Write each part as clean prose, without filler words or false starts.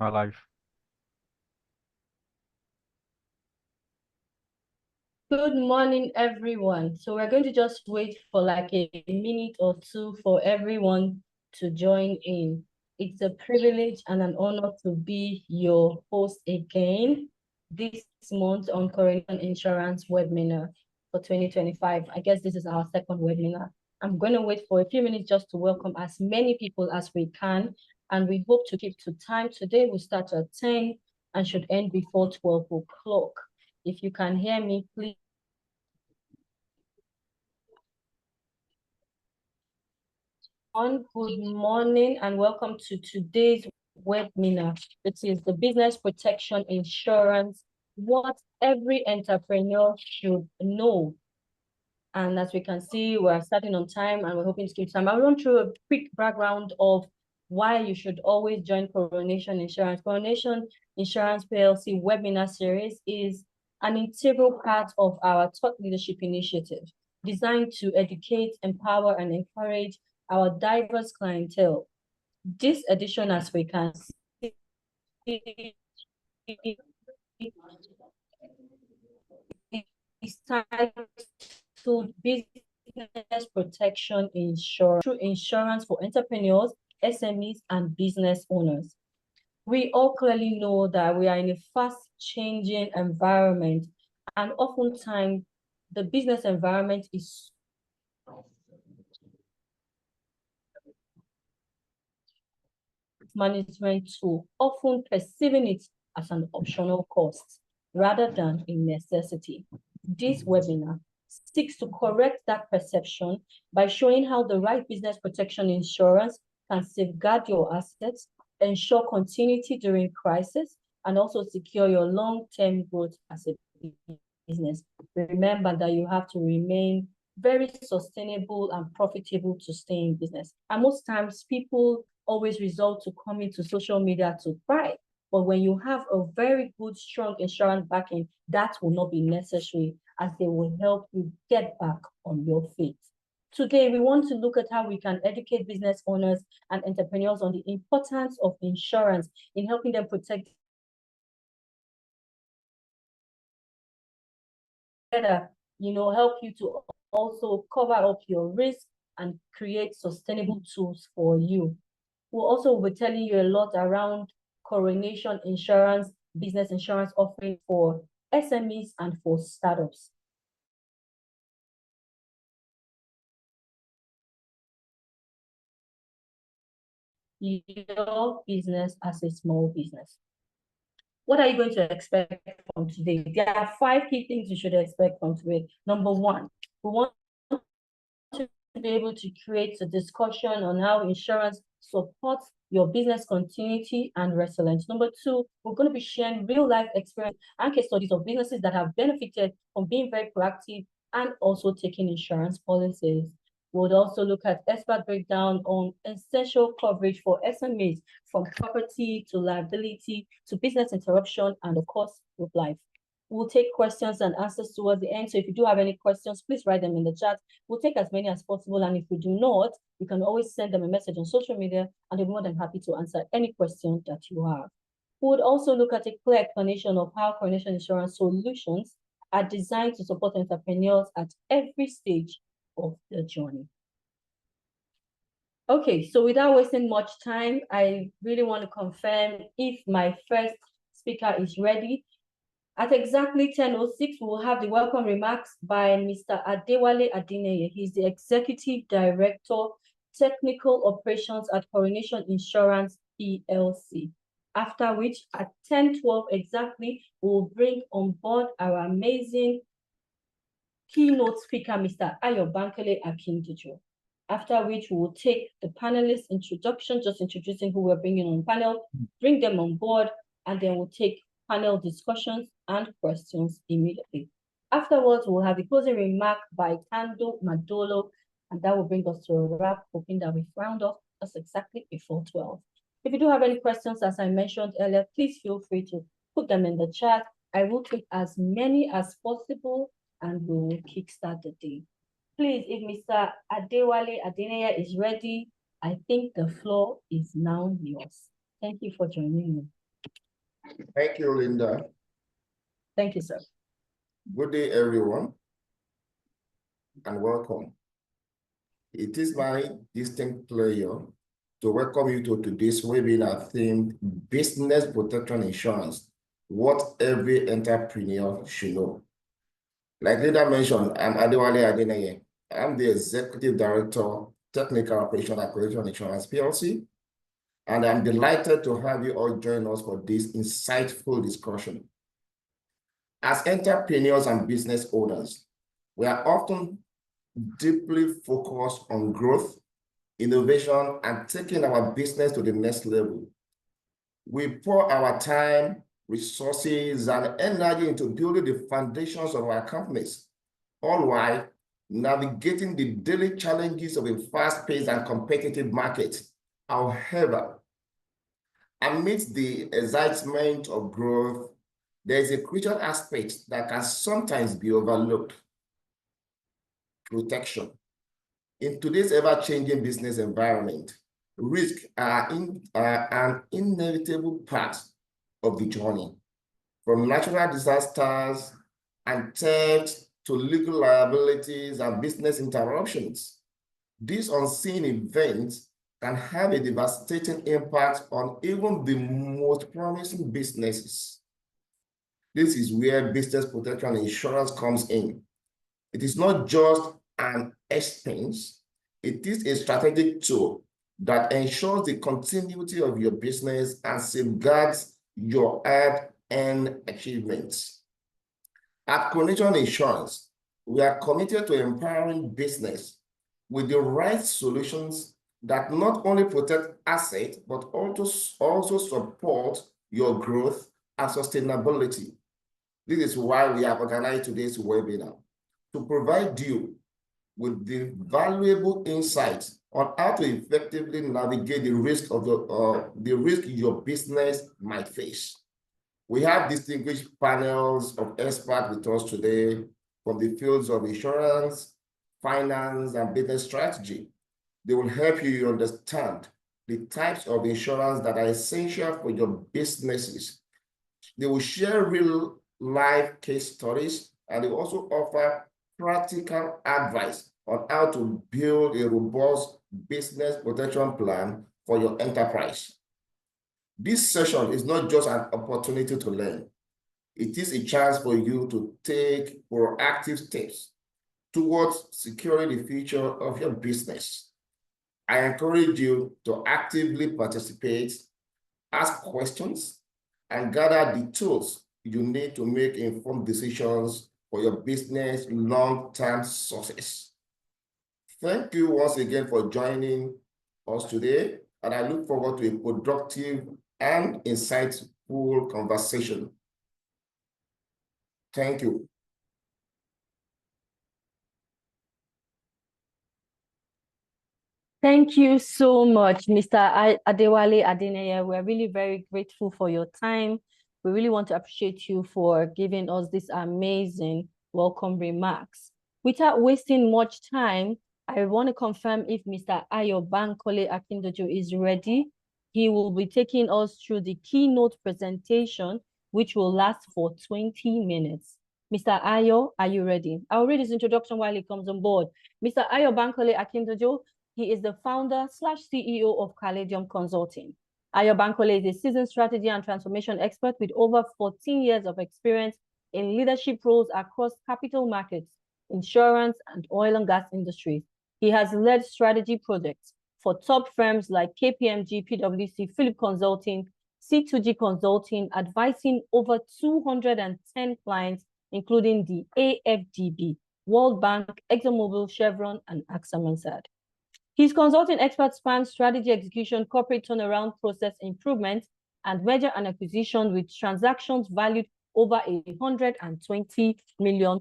Alive. Good morning, everyone. So we're going to just wait for like a minute or two for everyone to join in. It's a privilege and an honor to be your host again this month on Coronation Insurance webinar for 2025. I guess this is our second webinar. I'm going to wait for a few minutes just to welcome as many people as we can, and we hope to keep to time. Today we start at 10 and should end before 12 o'clock. If you can hear me, please. Good morning and welcome to today's webinar. It is the business protection insurance, what every entrepreneur should know. And as we can see, we're starting on time and we're hoping to keep time. I'll run through a quick background of why you should always join Coronation Insurance. Coronation Insurance PLC webinar series is an integral part of our thought leadership initiative designed to educate, empower, and encourage our diverse clientele. This edition, as we can see, is titled Business Protection Insurance, through insurance for entrepreneurs, SMEs, and business owners. We all clearly know that we are in a fast-changing environment, and oftentimes the business environment is management tool, often perceiving it as an optional cost rather than a necessity. This webinar seeks to correct that perception by showing how the right business protection insurance can safeguard your assets, ensure continuity during crisis, and also secure your long-term growth as a business. Remember that you have to remain very sustainable and profitable to stay in business. And most times people always resort to coming to social media to cry. But when you have a very good, strong insurance backing, that will not be necessary, as they will help you get back on your feet. Today, we want to look at how we can educate business owners and entrepreneurs on the importance of insurance in helping them protect better, help you to also cover up your risk and create sustainable tools for you. We'll also be telling you a lot around Coronation Insurance, business insurance offering for SMEs and for startups. Your business as a small business. What are you going to expect from today? There are 5 key things you should expect from today. Number 1, we want to be able to create a discussion on how insurance supports your business continuity and resilience. Number 2, we're going to be sharing real life experience and case studies of businesses that have benefited from being very proactive and also taking insurance policies. We would also look at expert breakdown on essential coverage for SMEs, from property to liability to business interruption and of course group life. We'll take questions and answers towards the end. So if you do have any questions, please write them in the chat. We'll take as many as possible. And if we do not, you can always send them a message on social media and they'll be more than happy to answer any question that you have. We would also look at a clear explanation of how Coronation Insurance solutions are designed to support entrepreneurs at every stage of the journey. Okay, so without wasting much time, I really want to confirm if my first speaker is ready. At exactly 10:06, we will have the welcome remarks by Mr. Adewale Adeneye. He's the Executive Director, Technical Operations at Coronation Insurance PLC. After which, at 10:12 exactly, we will bring on board our amazing keynote speaker, Mr. Ayo Bankole Akindijo. After which, we will take the panelists' introduction, just introducing who we're bringing on panel, bring them on board, and then we'll take panel discussions and questions immediately. Afterwards, we'll have a closing remark by Kando Madolo, and that will bring us to a wrap, hoping that we've round off just exactly before 12. If you do have any questions, as I mentioned earlier, please feel free to put them in the chat. I will take as many as possible, and we will kickstart the day. Please, if Mr. Adewale Adeneye is ready, I think the floor is now yours. Thank you for joining me. Thank you, Linda. Thank you, sir. Good day, everyone, and welcome. It is my distinct pleasure to welcome you to today's webinar themed Business Protection Insurance, what every entrepreneur should know. Like Linda mentioned, I'm Adewale Adeneye. I'm the Executive Director, Technical Operation Acquisition Insurance PLC, and I'm delighted to have you all join us for this insightful discussion. As entrepreneurs and business owners, we are often deeply focused on growth, innovation, and taking our business to the next level. We pour our time, resources, and energy into building the foundations of our companies, all while navigating the daily challenges of a fast-paced and competitive market. However, amidst the excitement of growth, there is a crucial aspect that can sometimes be overlooked: protection. In today's ever-changing business environment, risks are an inevitable part of the journey. From natural disasters and theft to legal liabilities and business interruptions, these unseen events can have a devastating impact on even the most promising businesses. This is where business protection insurance comes in. It is not just an expense, it is a strategic tool that ensures the continuity of your business and safeguards your hard-earned achievements. At Coronation Insurance, we are committed to empowering business with the right solutions that not only protect assets, but also support your growth and sustainability. This is why we have organized today's webinar, to provide you with the valuable insights on how to effectively navigate the risk of your business might face. We have distinguished panels of experts with us today from the fields of insurance, finance, and business strategy. They will help you understand the types of insurance that are essential for your businesses. They will share real-life case stories, and they will also offer practical advice on how to build a robust business protection plan for your enterprise. This session is not just an opportunity to learn. It is a chance for you to take proactive steps towards securing the future of your business. I encourage you to actively participate, ask questions, and gather the tools you need to make informed decisions for your business long-term success. Thank you once again for joining us today, and I look forward to a productive and insightful conversation. Thank you. Thank you so much, Mr. Adewale Adeneye. We're really very grateful for your time. We really want to appreciate you for giving us this amazing welcome remarks. Without wasting much time, I want to confirm if Mr. Ayo Bankole Akindojo is ready. He will be taking us through the keynote presentation, which will last for 20 minutes. Mr. Ayo, are you ready? I'll read his introduction while he comes on board. Mr. Ayo Bankole Akindojo, he is the founder/CEO of Caladium Consulting. Ayo Bankole is a seasoned strategy and transformation expert with over 14 years of experience in leadership roles across capital markets, insurance, and oil and gas industries. He has led strategy projects for top firms like KPMG, PwC, Philip Consulting, C2G Consulting, advising over 210 clients, including the AFDB, World Bank, ExxonMobil, Chevron, and AXA Mansard. His consulting experts span strategy execution, corporate turnaround, process improvement, and merger and acquisition, with transactions valued over $120 million.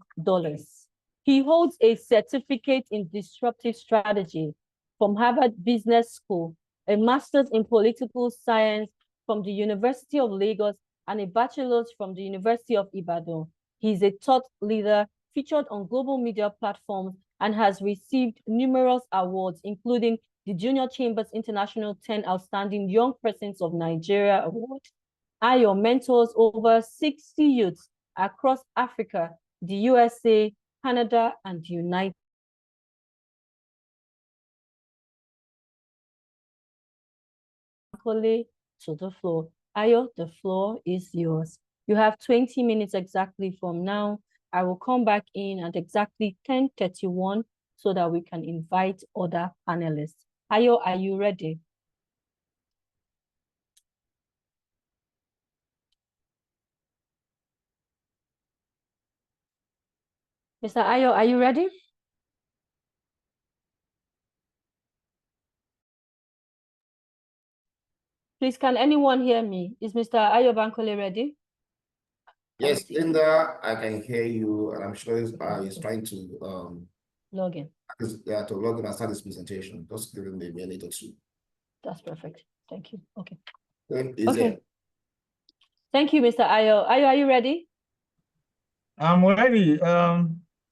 He holds a certificate in disruptive strategy from Harvard Business School, a master's in political science from the University of Lagos, and a bachelor's from the University of Ibadan. He is a thought leader featured on global media platforms and has received numerous awards, including the Junior Chambers International 10 Outstanding Young Persons of Nigeria Award Ayo mentors over 60 youths across Africa, the USA, Canada, and the United States. To the floor. Ayo, the floor is yours. You have 20 minutes exactly from now. I will come back in at exactly 10:31 so that we can invite other panelists. Ayo, are you ready? Mr. Ayo, are you ready? Please, can anyone hear me? Is Mr. Ayo Bankole ready? Yes, Linda, I can hear you, and I'm sure he's trying to log in. To log in and start this presentation. Just give him maybe a minute or two. That's perfect. Thank you. Okay. Okay. Thank you, Mr. Ayo. Ayo, are you ready? I'm ready.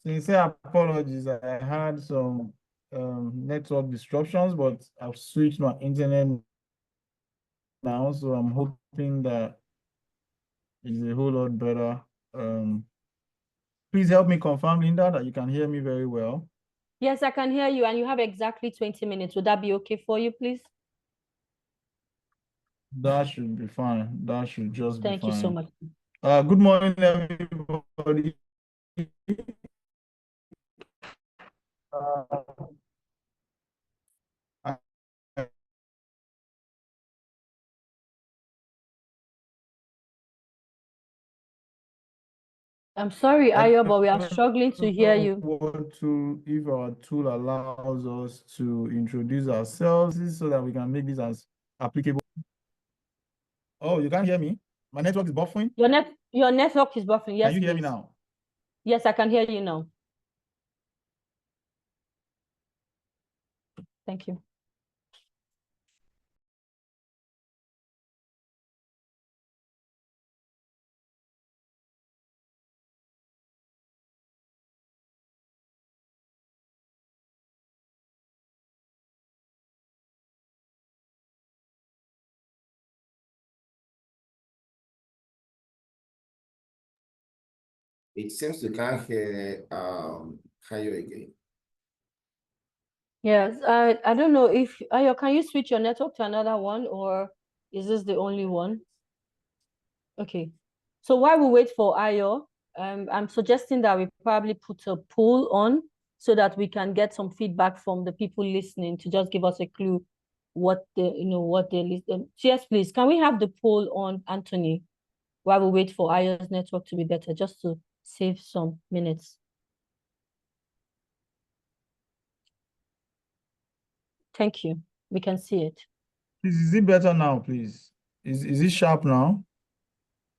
Sincere apologies. I had some network disruptions, but I've switched my internet now, so I'm hoping that it's a whole lot better. Please help me confirm, Linda, that you can hear me very well. Yes, I can hear you, and you have exactly 20 minutes. Would that be okay for you, please? That should be fine. That should just be fine. Thank you so much. Good morning, everybody. I'm sorry, Ayo, but we are struggling to hear you. If our tool allows us to introduce ourselves so that we can make this as applicable. Oh, you can't hear me? My network is buffering? Your network is buffering. Yes, can you hear me please. now? Yes, I can hear you now. Thank you. It seems you can't hear you again. Yes, I don't know if Ayo, can you switch your network to another one, or is this the only one? Okay. So while we wait for Ayo, I'm suggesting that we probably put a poll on so that we can get some feedback from the people listening to just give us a clue what they listen. Yes, please. Can we have the poll on, Anthony, while we wait for Ayo's network to be better, just to save some minutes? Thank you. We can see it. Is it better now, please? Is it sharp now?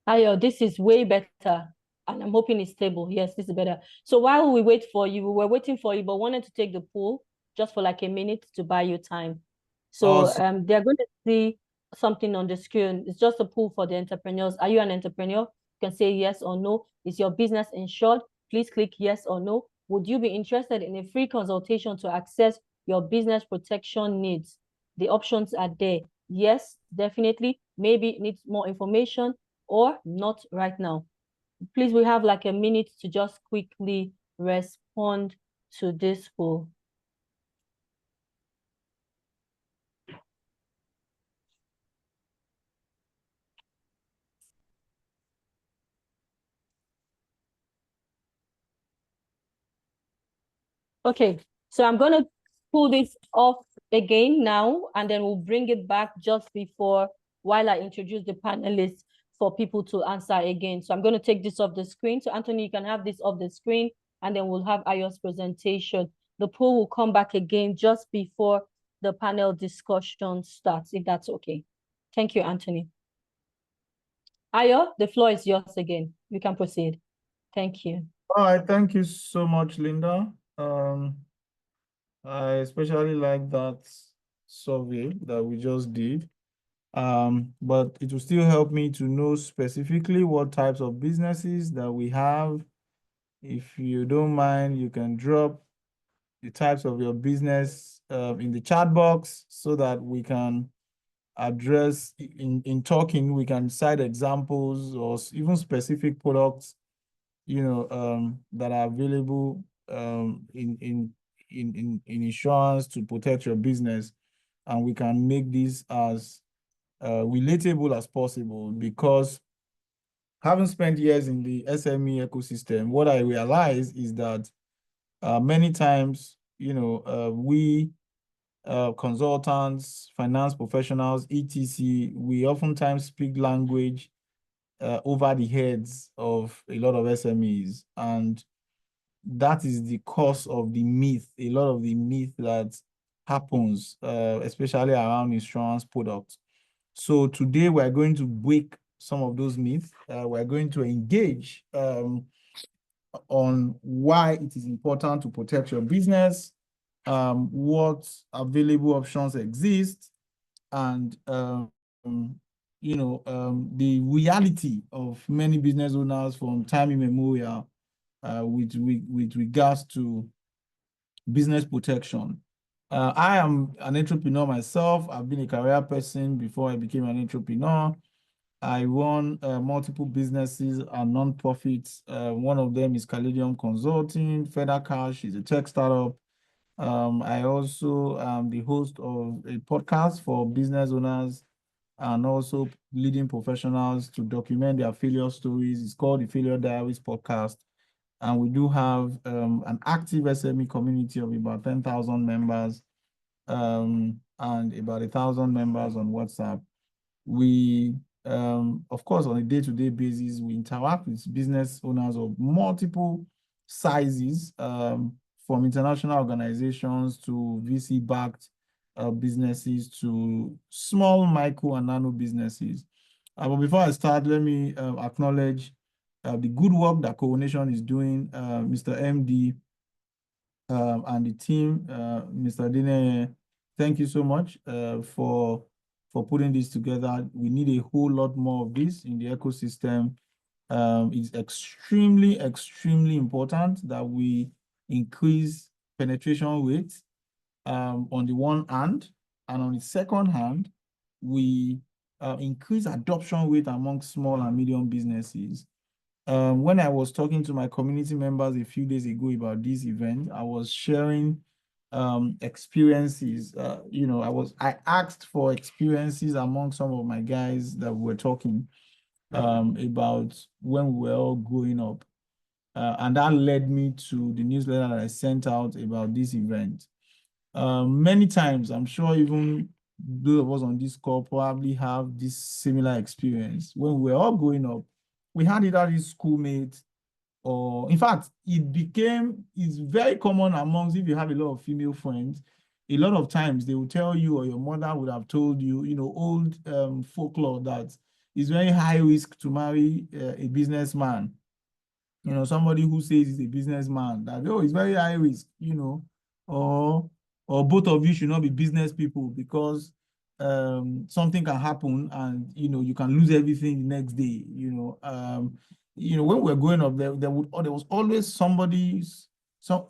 Ayo, this is way better. And I'm hoping it's stable. Yes, this is better. So while we wait for you, we were waiting for you, but wanted to take the poll just for like a minute to buy you time. So they're going to see something on the screen. It's just a poll for the entrepreneurs. Are you an entrepreneur? You can say yes or no. Is your business insured? Please click yes or no. Would you be interested in a free consultation to access your business protection needs? The options are there. Yes, definitely. Maybe needs more information, or not right now. Please, we have like a minute to just quickly respond to this poll. Okay, so I'm going to pull this off again now, and then we'll bring it back just before, while I introduce the panelists for people to answer again. So I'm going to take this off the screen. So Anthony, you can have this off the screen, and then we'll have Ayo's presentation. The poll will come back again just before the panel discussion starts, if that's okay. Thank you, Anthony. Ayo, the floor is yours again. You can proceed. Thank you. All right, thank you so much, Linda. I especially like that survey that we just did. But it will still help me to know specifically what types of businesses that we have. If you don't mind, you can drop the types of your business in the chat box so that we can address in talking, we can cite examples or even specific products, that are available in insurance to protect your business. And we can make this as relatable as possible, because having spent years in the SME ecosystem, what I realize is that many times, we consultants, finance professionals, etc., we oftentimes speak language over the heads of a lot of SMEs. And that is the cause of the myth, a lot of the myth that happens, especially around insurance products. So today we're going to break some of those myths. We're going to engage on why it is important to protect your business, what available options exist, and the reality of many business owners from time immemorial with regards to business protection. I am an entrepreneur myself. I've been a career person before I became an entrepreneur. I run multiple businesses and non-profits. One of them is Caladium Consulting. Feather Cash is a tech startup. I also am the host of a podcast for business owners and also leading professionals to document their failure stories. It's called the Failure Diaries Podcast. And we do have an active SME community of about 10,000 members and about 1,000 members on WhatsApp. We, of course, on a day-to-day basis, we interact with business owners of multiple sizes, from international organizations to VC-backed businesses to small, micro, and nano businesses. But before I start, let me acknowledge the good work that Coronation is doing, Mr. MD and the team, Mr. Dine. Thank you so much for putting this together. We need a whole lot more of this in the ecosystem. It's extremely, extremely important that we increase penetration rates on the one hand, and on the second hand, we increase adoption rate among small and medium businesses. When I was talking to my community members a few days ago about this event, I was sharing experiences. I asked for experiences among some of my guys that were talking about when we were all growing up. And that led me to the newsletter that I sent out about this event. Many times, I'm sure even those of us on this call probably have this similar experience. When we were all growing up, we had either this schoolmate, or in fact, it's very common amongst, if you have a lot of female friends, a lot of times they will tell you, or your mother would have told you, old folklore that it's very high risk to marry a businessman. Somebody who says he's a businessman, that, oh, it's very high risk, or both of you should not be business people, because something can happen and you can lose everything the next day. When we were growing up, there was always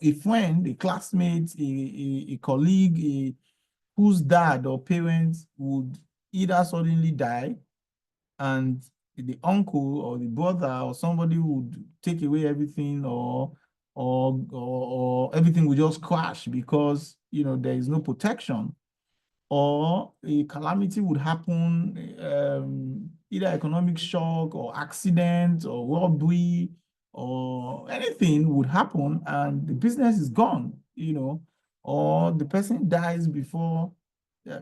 a friend, a classmate, a colleague, whose dad or parents would either suddenly die, and the uncle or the brother or somebody would take away everything, or everything would just crash because there is no protection, or a calamity would happen, either economic shock or accident or robbery or anything would happen, and the business is gone, or the person dies before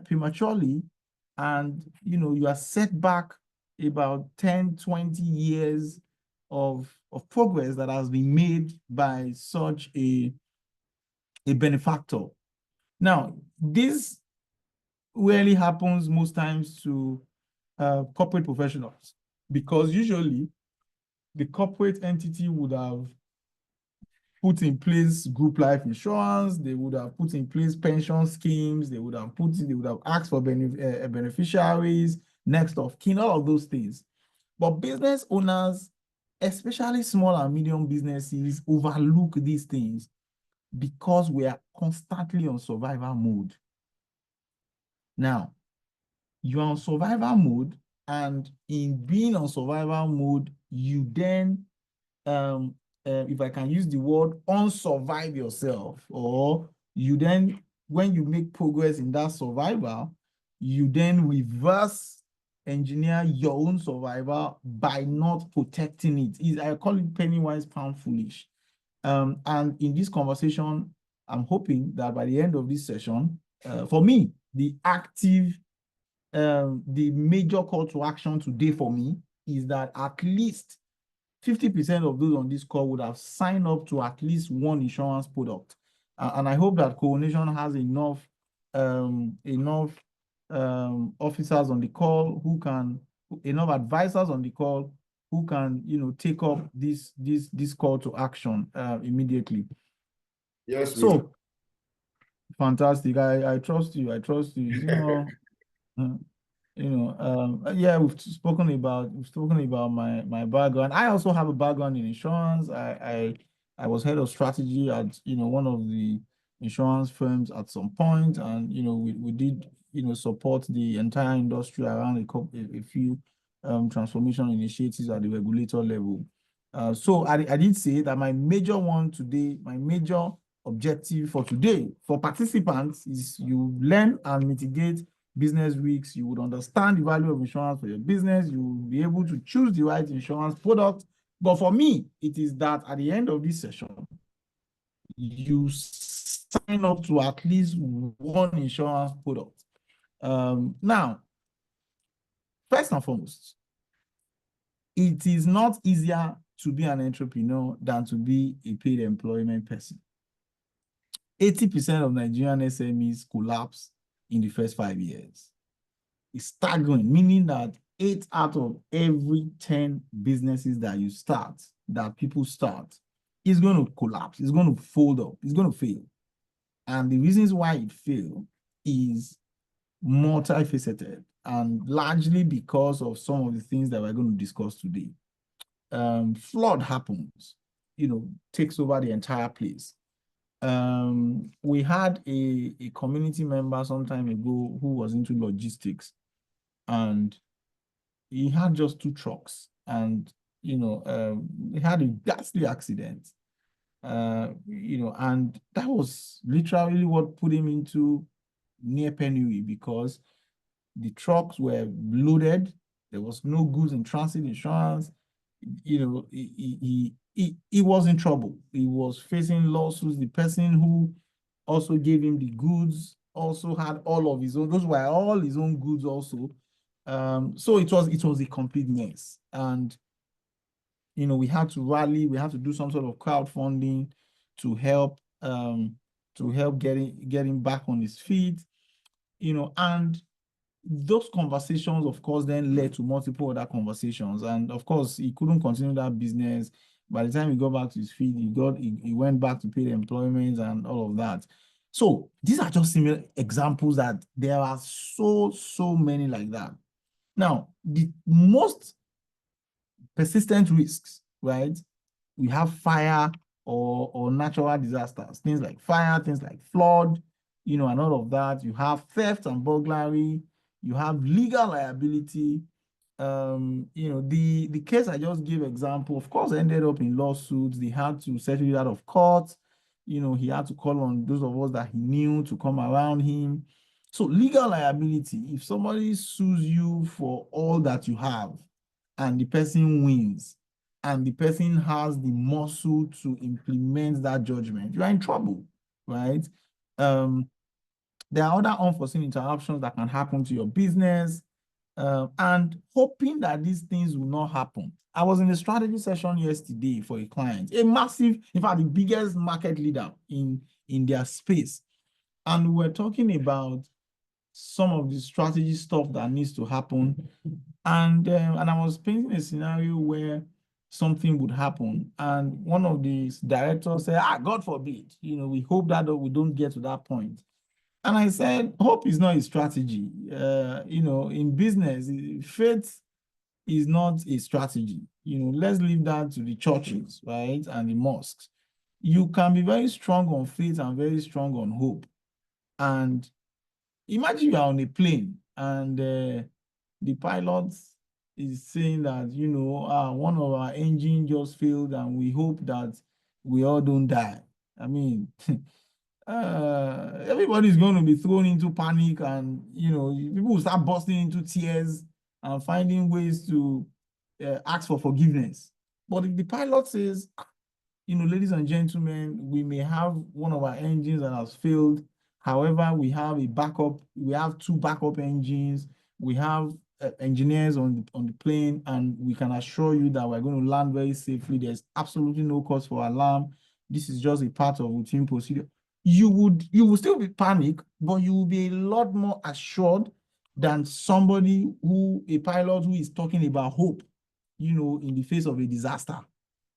prematurely, and you are set back about 10, 20 years of progress that has been made by such a benefactor. Now, this rarely happens most times to corporate professionals, because usually the corporate entity would have put in place group life insurance, they would have put in place pension schemes, they would have asked for beneficiaries, next of kin, all of those things. But business owners, especially small and medium businesses, overlook these things because we are constantly on survival mode. Now, you are on survival mode, and in being on survival mode, you then, if I can use the word, unsurvive yourself, or you then, when you make progress in that survival, you then reverse engineer your own survival by not protecting it. I call it penny wise, pound foolish. And in this conversation, I'm hoping that by the end of this session, for me, the major call to action today for me is that at least 50% of those on this call would have signed up to at least one insurance product. And I hope that Coronation has enough officers on the call enough advisors on the call who can, take up this call to action immediately. Yes, So fantastic. I trust you. I trust you. Yeah, we've spoken about my background. I also have a background in insurance. I was head of strategy at one of the insurance firms at some point, and we did support the entire industry around a few transformation initiatives at the regulator level. So I did say that my major objective for today for participants is you learn and mitigate business risks. You would understand the value of insurance for your business. You will be able to choose the right insurance product. But for me, it is that at the end of this session, you sign up to at least one insurance product. Now, first and foremost, it is not easier to be an entrepreneur than to be a paid employment person. 80% of Nigerian SMEs collapse in the first 5 years. It's staggering, meaning that 8 out of every 10 businesses that people start, is going to collapse. It's going to fold up. It's going to fail. And the reasons why it failed is multifaceted, and largely because of some of the things that we're going to discuss today. Flood happens, takes over the entire place. We had a community member some time ago who was into logistics, and he had just 2 trucks, and he had a ghastly accident, and that was literally what put him into near penury, because the trucks were loaded, there was no goods in transit insurance. He was in trouble. He was facing lawsuits. The person who also gave him the goods also had all of his own. Those were all his own goods also. So it was a complete mess. And we had to rally. We had to do some sort of crowdfunding to help getting back on his feet. And those conversations, of course, then led to multiple other conversations. And of course, he couldn't continue that business. By the time he got back to his feet, he went back to paid employment and all of that. So these are just similar examples that there are so many like that. Now, the most persistent risks, right? We have fire or natural disasters, things like fire, things like flood, and all of that. You have theft and burglary. You have legal liability. The case I just gave example, of course, ended up in lawsuits. They had to settle it out of court. He had to call on those of us that he knew to come around him. So legal liability, if somebody sues you for all that you have and the person wins, and the person has the muscle to implement that judgment, you are in trouble, right? There are other unforeseen interruptions that can happen to your business, and hoping that these things will not happen. I was in a strategy session yesterday for a client, a massive, in fact, the biggest market leader in their space. And we were talking about some of the strategy stuff that needs to happen. And I was painting a scenario where something would happen. And one of the directors said, God forbid, we hope that we don't get to that point. And I said, hope is not a strategy. In business, faith is not a strategy. Let's leave that to the churches, right? And the mosques. You can be very strong on faith and very strong on hope. And imagine you are on a plane and the pilot is saying that, one of our engine just failed and we hope that we all don't die. I mean, everybody's going to be thrown into panic, and people will start bursting into tears and finding ways to ask for forgiveness. But if the pilot says, ladies and gentlemen, we may have one of our engines that has failed. However, we have a backup. We have two backup engines. We have engineers on the plane, and we can assure you that we're going to land very safely. There's absolutely no cause for alarm. This is just a part of routine procedure. You will still be panic, but you will be a lot more assured than a pilot who is talking about hope, in the face of a disaster.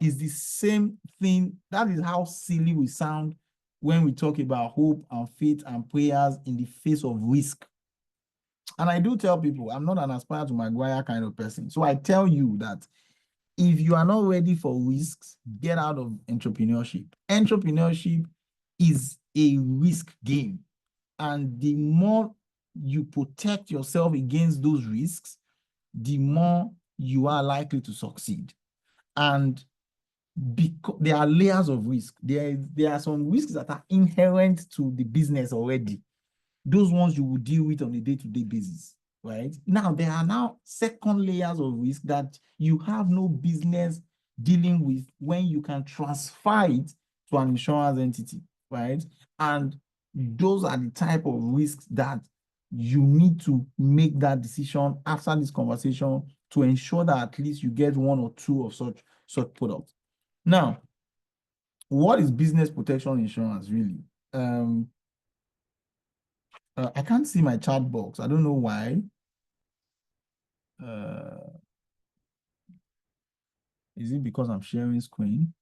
Is the same thing. That is how silly we sound when we talk about hope and faith and prayers in the face of risk. And I do tell people, I'm not an aspire to Maguire kind of person. So I tell you that if you are not ready for risks, get out of entrepreneurship. Entrepreneurship is a risk game. And the more you protect yourself against those risks, the more you are likely to succeed. And because there are layers of risk. There are some risks that are inherent to the business already. Those ones you will deal with on a day-to-day basis, right? Now, there are now second layers of risk that you have no business dealing with when you can transfer it to an insurance entity, right? And those are the type of risks that you need to make that decision after this conversation to ensure that at least you get one or two of such products. Now, what is business protection insurance really? I can't see my chat box. I don't know why. Is it because I'm sharing screen?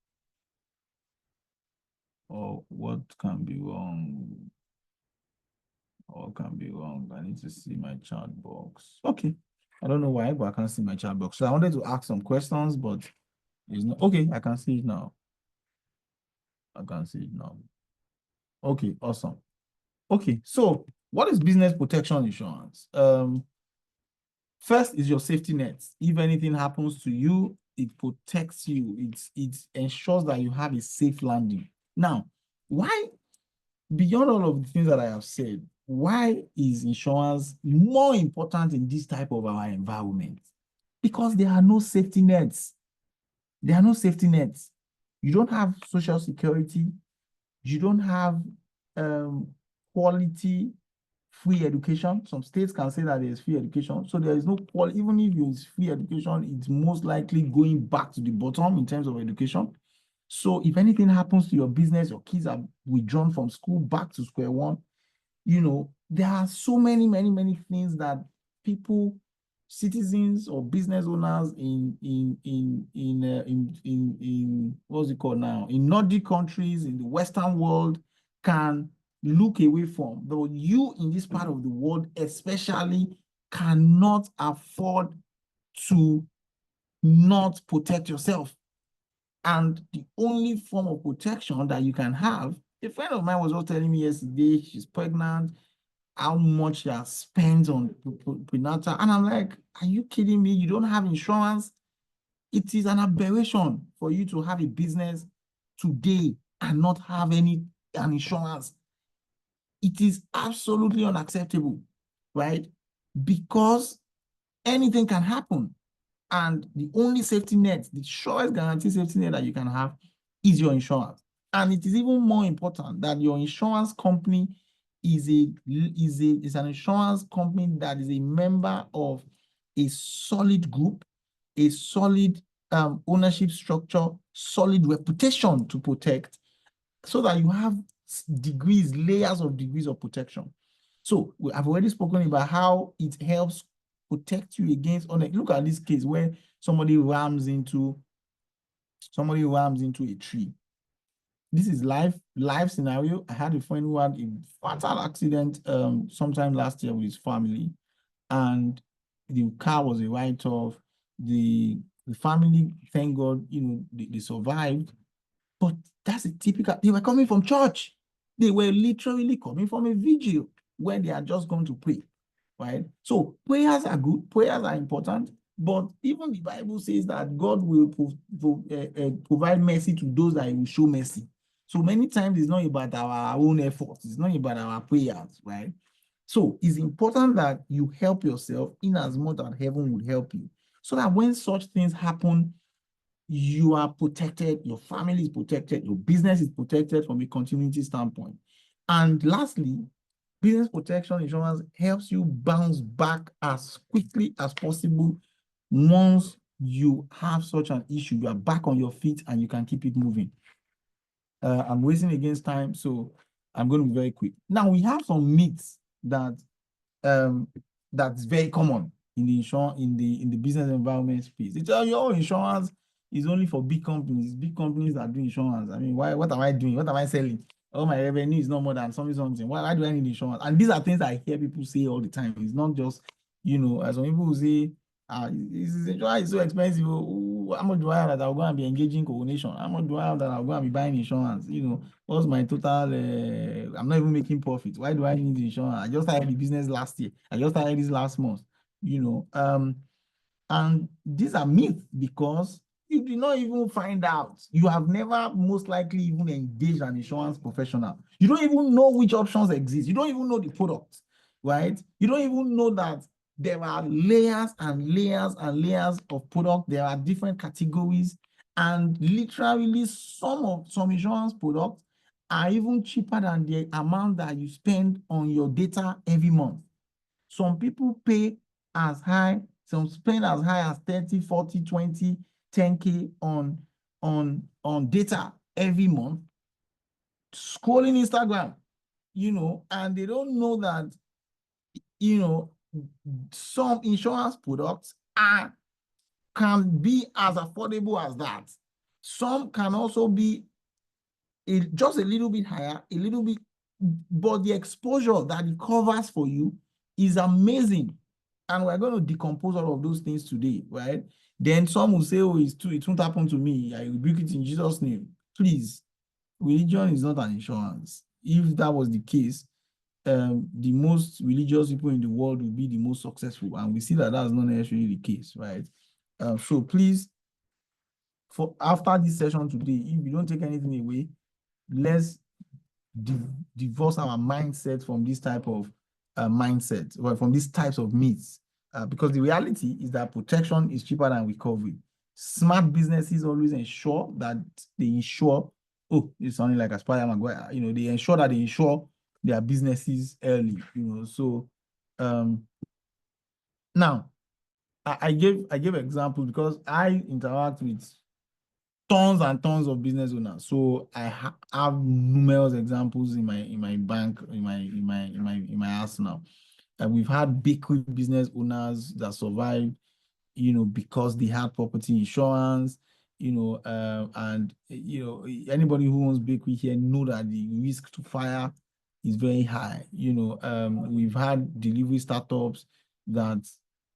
Or what can be wrong? What can be wrong? I need to see my chat box. Okay. I don't know why, but I can't see my chat box. So I wanted to ask some questions, but it's not. Okay, I can see it now. I can see it now. Okay, awesome. Okay, so what is business protection insurance? First is your safety net. If anything happens to you, it protects you. It ensures that you have a safe landing. Now, why, beyond all of the things that I have said, why is insurance more important in this type of our environment? Because there are no safety nets. There are no safety nets. You don't have social security. You don't have quality free education. Some states can say that there's free education. So there is no quality. Even if it's free education, it's most likely going back to the bottom in terms of education. So if anything happens to your business, your kids are withdrawn from school back to square one, there are so many things that people, citizens or business owners in what's it called now, in Nordic countries, in the Western world, can look away from. Though you in this part of the world especially cannot afford to not protect yourself. And the only form of protection that you can have, a friend of mine was just telling me yesterday, she's pregnant, how much she has spent on prenatal. And I'm like, are you kidding me? You don't have insurance? It is an aberration for you to have a business today and not have an insurance. It is absolutely unacceptable, right? Because anything can happen. And the only safety net, the surest guaranteed safety net that you can have is your insurance. And it is even more important that your insurance company is an insurance company that is a member of a solid group, a solid ownership structure, solid reputation to protect, so that you have layers of degrees of protection. So I've already spoken about how it helps protect you against, look at this case where somebody rams into a tree. This is live scenario. I had a friend who had a fatal accident sometime last year with his family, and the car was a write-off. The family, thank God, they survived. But that's a typical, they were coming from church. They were literally coming from a vigil where they are just going to pray, right? So prayers are good, prayers are important, but even the Bible says that God will provide mercy to those that he will show mercy. So many times it's not about our own efforts, it's not about our prayers, right? So it's important that you help yourself in as much as heaven would help you, so that when such things happen, you are protected, your family is protected, your business is protected from a continuity standpoint. And lastly, business protection insurance helps you bounce back as quickly as possible. Once you have such an issue, you are back on your feet and you can keep it moving. I'm racing against time, so I'm going to be very quick. Now, we have some myths that that's very common in the insurance, in the business environment space. They tell you, oh, insurance is only for big companies. Big companies that do insurance. I mean, why? What am I doing? What am I selling? Oh, my revenue is no more than something. Why do I need insurance? And these are things I hear people say all the time. It's not just, as some people who say, insurance is so expensive. How much do I have that I'll go and be engaging coordination? How much do I have that I'll go and be buying insurance? What's my total? I'm not even making profit. Why do I need insurance? I just started the business last year. I just started this last month. And these are myths because you did not even find out. You have never most likely even engaged an insurance professional. You don't even know which options exist. You don't even know the product, right? You don't even know that there are layers and layers and layers of product. There are different categories, and literally some insurance products are even cheaper than the amount that you spend on your data every month. Some people pay as high, some spend as high as 30, 40, 20, 10K on data every month, scrolling Instagram, and they don't know that, some insurance products can be as affordable as that. Some can also be just a little bit higher, a little bit, but the exposure that it covers for you is amazing. And we're going to decompose all of those things today, right? Then some will say, oh, it won't happen to me. I rebuke it in Jesus' name. Please, religion is not an insurance. If that was the case, the most religious people in the world will be the most successful. And we see that that's not necessarily the case, right? So please, after this session today, if you don't take anything away, let's divorce our mindset from this type of mindset, or from these types of myths, because the reality is that protection is cheaper than recovery. Smart businesses always ensure that they insure. Oh, it's sounding like Aspire Maguire. They ensure that they insure their businesses early. So now I gave examples because I interact with tons and tons of business owners. So I have numerous examples in my bank, in my arsenal. And we've had bakery business owners that survived, because they had property insurance, and anybody who owns bakery here know that the risk to fire is very high. We've had delivery startups that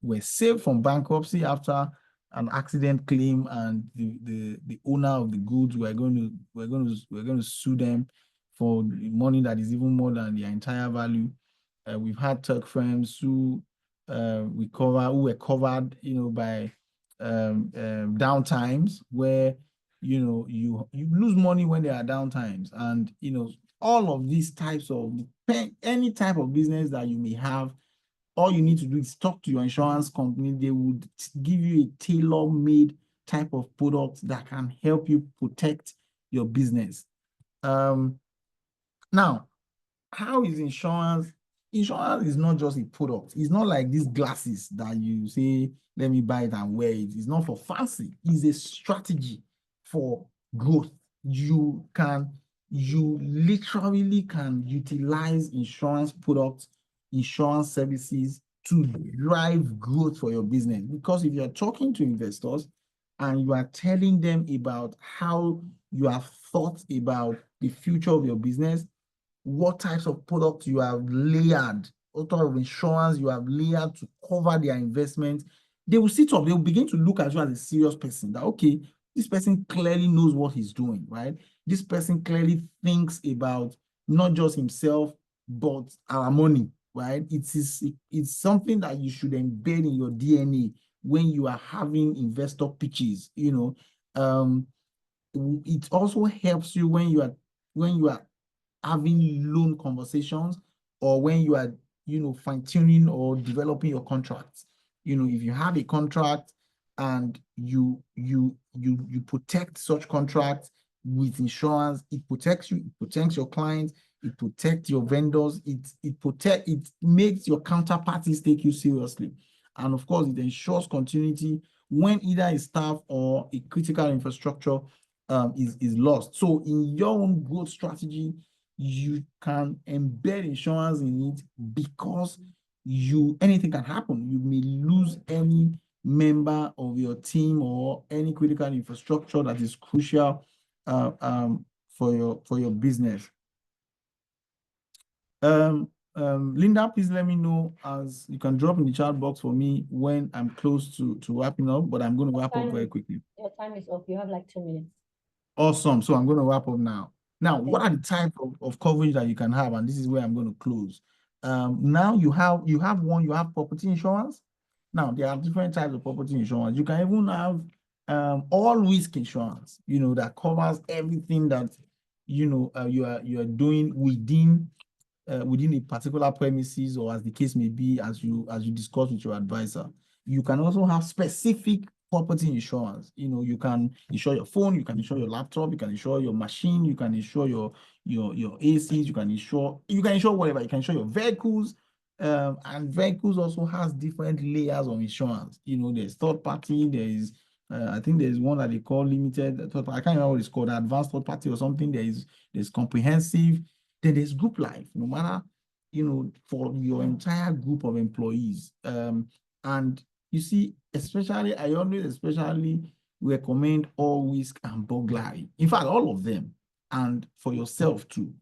were saved from bankruptcy after an accident claim, and the owner of the goods we're going to sue them for money that is even more than their entire value. We've had tech firms who were covered, by downtimes where you lose money when there are downtimes, and all of these types of any type of business that you may have. All you need to do is talk to your insurance company. They would give you a tailor-made type of product that can help you protect your business. Now, how is insurance? Insurance is not just a product. It's not like these glasses that you say, let me buy it and wear it. It's not for fancy. It's a strategy for growth. You literally can utilize insurance products, insurance services to drive growth for your business. Because if you're talking to investors and you are telling them about how you have thought about the future of your business, what types of products you have layered, what type of insurance you have layered to cover their investment, they will sit up, they will begin to look at you as a serious person, that, okay, this person clearly knows what he's doing, right? This person clearly thinks about not just himself, but our money, right? It's something that you should embed in your DNA when you are having investor pitches, you know. It also helps you when you are having loan conversations, or when you are, you know, fine-tuning or developing your contracts. You know, if you have a contract and you protect such contracts with insurance, it protects you, it protects your clients, it protects your vendors, it makes your counterparties take you seriously. And of course, it ensures continuity when either a staff or a critical infrastructure is lost. So in your own growth strategy, you can embed insurance in it, because anything can happen. You may lose any member of your team or any critical infrastructure that is crucial for your business. Linda, please let me know, as you can drop in the chat box for me when I'm close to wrapping up, but I'm going to wrap up very quickly. Your time is up. You have like 2 minutes. Awesome. So I'm going to wrap up now. Now, what are the type of coverage that you can have? And this is where I'm going to close. Now you have property insurance. Now there are different types of property insurance. You can even have all risk insurance, you know, that covers everything that, you know, you are doing within a particular premises, or as the case may be, as you discuss with your advisor. You can also have specific property insurance. You know, you can insure your phone, you can insure your laptop, you can insure your machine, you can insure your ACs, you can insure whatever, you can insure your vehicles. And vehicles also has different layers of insurance. You know, there's third party, there is I think there's one that they call limited third party. I can't remember what it's called, advanced third party or something. There's comprehensive. Then there's group life, no matter, you know, for your entire group of employees. And you see, I always especially recommend all risk and burglary. In fact, all of them, and for yourself too,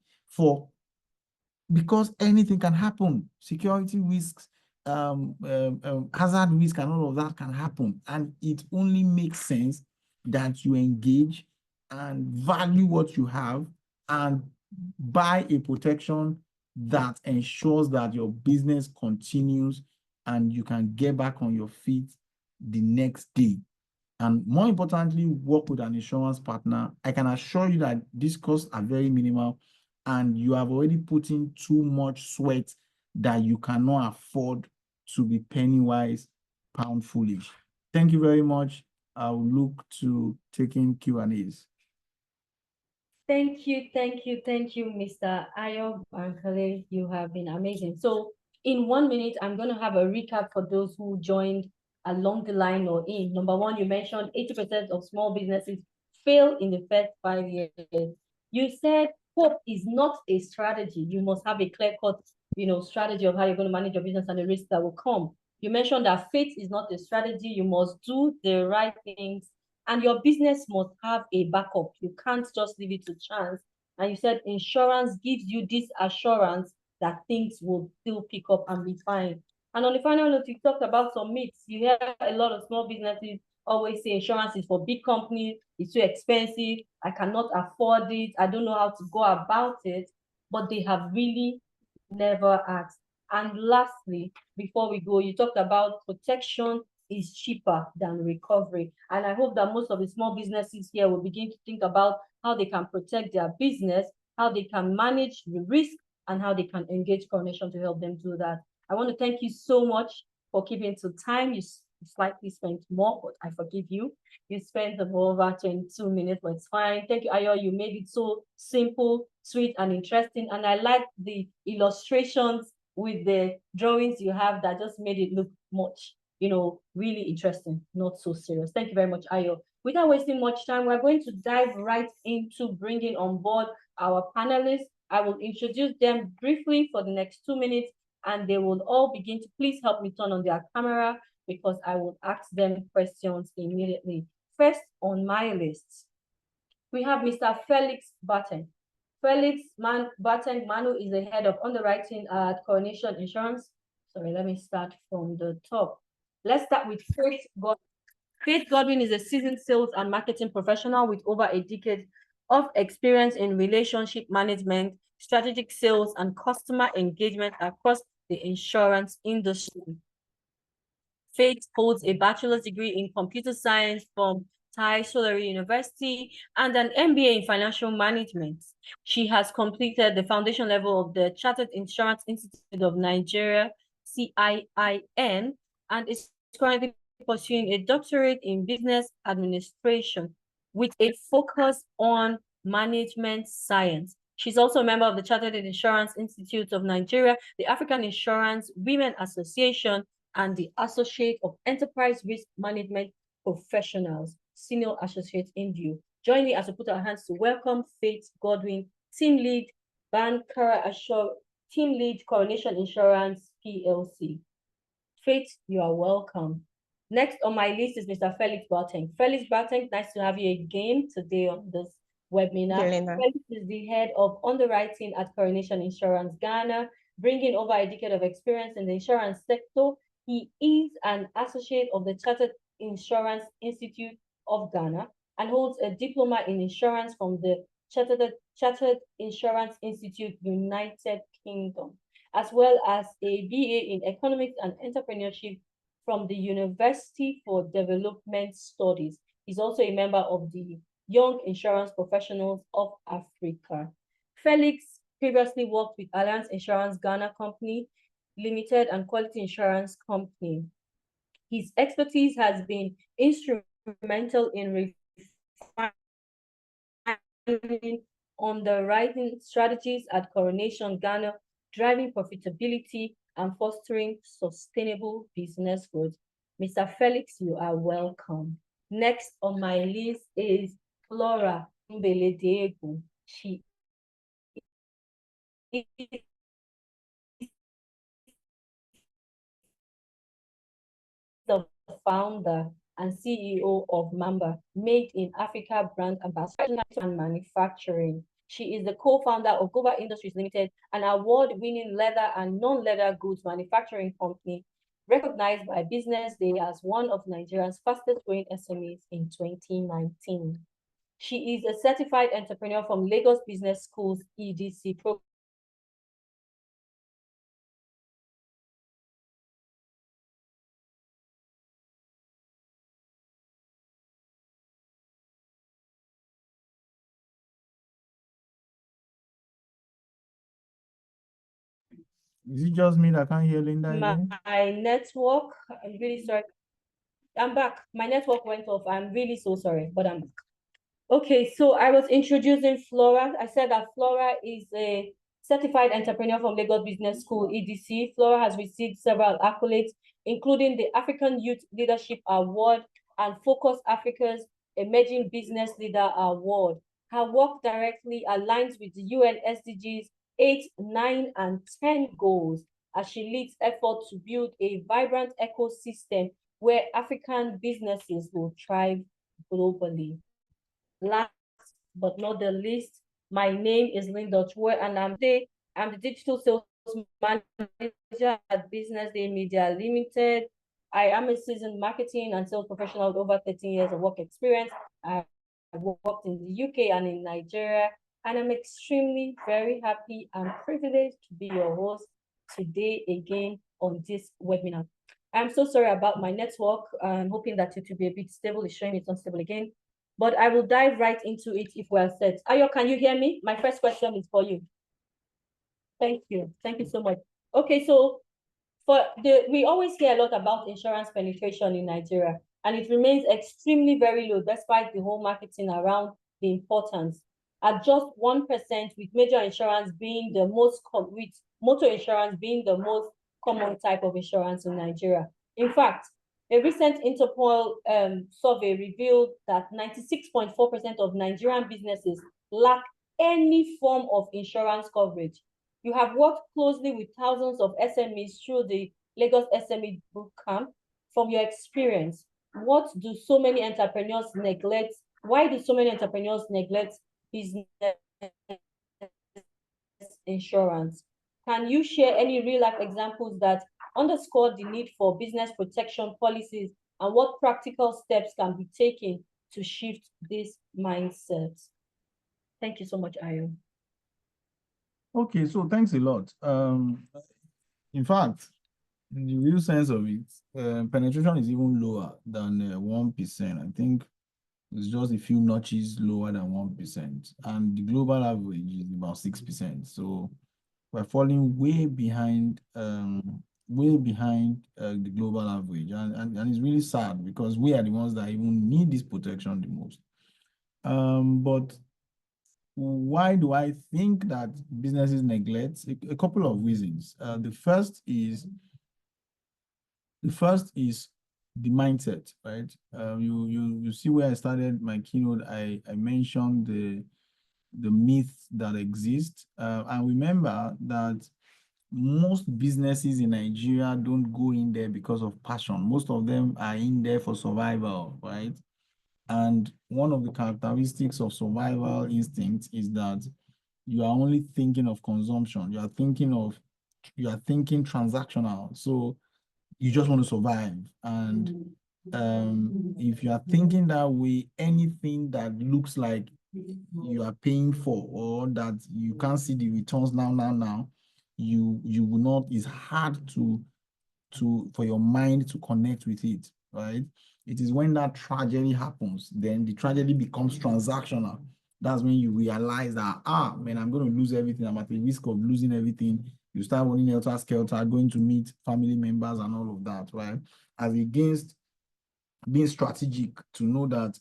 because anything can happen. Security risks, hazard risk, and all of that can happen. And it only makes sense that you engage and value what you have, and buy a protection that ensures that your business continues and you can get back on your feet the next day. And more importantly, work with an insurance partner. I can assure you that these costs are very minimal, and you have already put in too much sweat that you cannot afford to be penny wise, pound foolish. Thank you very much. I'll look to taking Q&As. Thank you, Mr. Ayo Bankole. You have been amazing. So in 1 minute, I'm going to have a recap for those who joined along the line or in. Number one, you mentioned 80% of small businesses fail in the first 5 years. You said hope is not a strategy. You must have a clear-cut, you know, strategy of how you're going to manage your business and the risks that will come. You mentioned that faith is not a strategy. You must do the right things, and your business must have a backup. You can't just leave it to chance. And you said insurance gives you this assurance that things will still pick up and be fine. And on the final note, you talked about some myths. You hear a lot of small businesses always say insurance is for big companies, it's too expensive, I cannot afford it, I don't know how to go about it, but they have really never asked. And lastly, before we go, you talked about protection is cheaper than recovery. And I hope that most of the small businesses here will begin to think about how they can protect their business, how they can manage the risk, and how they can engage Coronation to help them do that. I want to thank you so much for keeping to time. You slightly spent more, but I forgive you. You spent over 22 minutes, but it's fine. Thank you, Ayo. You made it so simple, sweet, and interesting. And I like the illustrations with the drawings you have that just made it look much, you know, really interesting, not so serious. Thank you very much, Ayo. Without wasting much time, we're going to dive right into bringing on board our panelists. I will introduce them briefly for the next 2 minutes, and they will all begin to please help me turn on their camera, because I will ask them questions immediately. First on my list, we have Mr. Felix Batten. Felix Batten Manu is the head of underwriting at Coronation Insurance. Sorry, let me start from the top. Let's start with Faith Godwin. Faith Godwin is a seasoned sales and marketing professional with over a decade of experience in relationship management, strategic sales, and customer engagement across the insurance industry. Faith holds a bachelor's degree in computer science from Thai Solari University and an MBA in financial management. She has completed the foundation level of the Chartered Insurance Institute of Nigeria, CIIN, and is currently pursuing a doctorate in business administration with a focus on management science. She's also a member of the Chartered Insurance Institute of Nigeria, the African Insurance Women Association, and the Associate of Enterprise Risk Management Professionals, Senior Associate in view. Join me as we put our hands to welcome Faith Godwin, Team Lead, Team Lead Coronation Insurance PLC. Faith, you are welcome. Next on my list is Mr. Felix Boateng. Felix Boateng, nice to have you again today on this webinar. Felix is the head of underwriting at Coronation Insurance Ghana, bringing over a decade of experience in the insurance sector. He is an associate of the Chartered Insurance Institute of Ghana and holds a diploma in insurance from the Chartered Insurance Institute, United Kingdom, as well as a BA in economics and entrepreneurship from the University for Development Studies. He's also a member of the Young Insurance Professionals of Africa. Felix previously worked with Alliance Insurance Ghana Company Limited and Quality Insurance Company. His expertise has been instrumental in refining underwriting strategies at Coronation Ghana, driving profitability and fostering sustainable business growth. Mr. Felix, you are welcome. Next on my list is Flora Mbele-Diegu. She is the founder and CEO of Mamba, Made in Africa brand ambassador and manufacturing. She is the co-founder of Global Industries Limited, an award-winning leather and non-leather goods manufacturing company, recognized by Business Day as one of Nigeria's fastest-growing SMEs in 2019. She is a certified entrepreneur from Lagos Business School's EDC program. Is it just me that can't hear Linda again? My network, I'm really sorry. I'm back. My network went off. I'm really so sorry, but I'm back. Okay, so I was introducing Flora. I said that Flora is a certified entrepreneur from Lagos Business School, EDC. Flora has received several accolades, including the African Youth Leadership Award and Focus Africa's Emerging Business Leader Award. Her work directly aligns with the UN SDGs 8, 9, and 10 goals as she leads efforts to build a vibrant ecosystem where African businesses will thrive globally. Last but not the least, my name is Linda Chue, and I'm the digital sales manager at Business Day Media Limited. I am a seasoned marketing and sales professional with over 13 years of work experience. I worked in the UK and in Nigeria, and I'm extremely very happy and privileged to be your host today again on this webinar. I'm so sorry about my network. I'm hoping that it will be a bit stable. It's showing it's unstable again, but I will dive right into it if we're set. Ayo, can you hear me? My first question is for you. Thank you. Thank you so much. Okay, so we always hear a lot about insurance penetration in Nigeria, and it remains extremely very low despite the whole marketing around the importance. At just 1%, with major insurance being the most with motor insurance being the most common type of insurance in Nigeria. In fact, a recent Interpol survey revealed that 96.4% of Nigerian businesses lack any form of insurance coverage. You have worked closely with thousands of SMEs through the Lagos SME Bootcamp. From your experience, what do so many entrepreneurs neglect? Why do so many entrepreneurs neglect business insurance? Can you share any real-life examples that underscore the need for business protection policies and what practical steps can be taken to shift this mindset? Thank you so much, Ayo. Okay, so thanks a lot. In fact, the real sense of it, penetration is even lower than 1%. I think it's just a few notches lower than 1%. And the global average is about 6%. So we're falling way behind the global average. And it's really sad because we are the ones that even need this protection the most. But why do I think that businesses neglect? A couple of reasons. The first is the mindset, right? You see where I started my keynote. I mentioned the myths that exist, and remember that most businesses in Nigeria don't go in there because of passion. Most of them are in there for survival, right? And one of the characteristics of survival instinct is that you are only thinking of consumption. You are thinking transactional. So you just want to survive. And if you are thinking that way, anything that looks like you are paying for or that you can't see the returns now, you will not, it's hard for your mind to connect with it, right? It is when that tragedy happens, then the tragedy becomes transactional. That's when you realize that, man, I'm going to lose everything. I'm at the risk of losing everything. You start running helter-skelter, going to meet family members and all of that, right? As against being strategic to know that,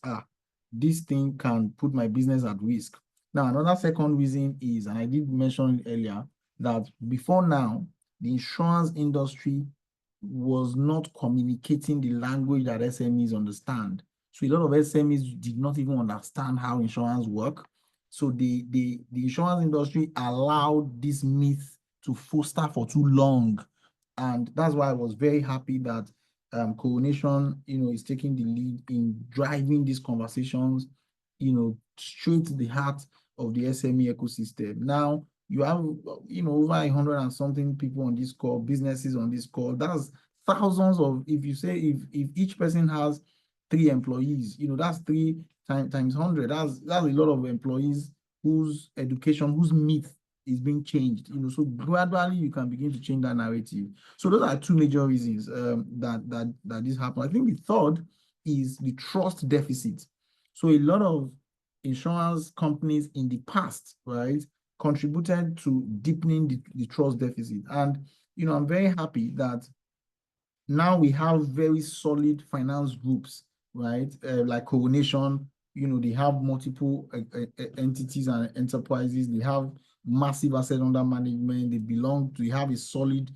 this thing can put my business at risk. Now, another second reason is, and I did mention it earlier, that before now, the insurance industry was not communicating the language that SMEs understand. So a lot of SMEs did not even understand how insurance work. So the insurance industry allowed this myth to foster for too long. And that's why I was very happy that Coronation, is taking the lead in driving these conversations, straight to the heart of the SME ecosystem. Now, you have, over 100 and something people on this call, businesses on this call. That's thousands of, if you say, if each person has 3 employees, that's 3 times 100. That's a lot of employees whose education, whose myth is being changed. So gradually you can begin to change that narrative. So those are 2 major reasons that this happened. I think the third is the trust deficit. So a lot of insurance companies in the past, right, contributed to deepening the trust deficit. And, I'm very happy that now we have very solid finance groups, right? Like Coronation, they have multiple entities and enterprises. They have massive asset under management. They have a solid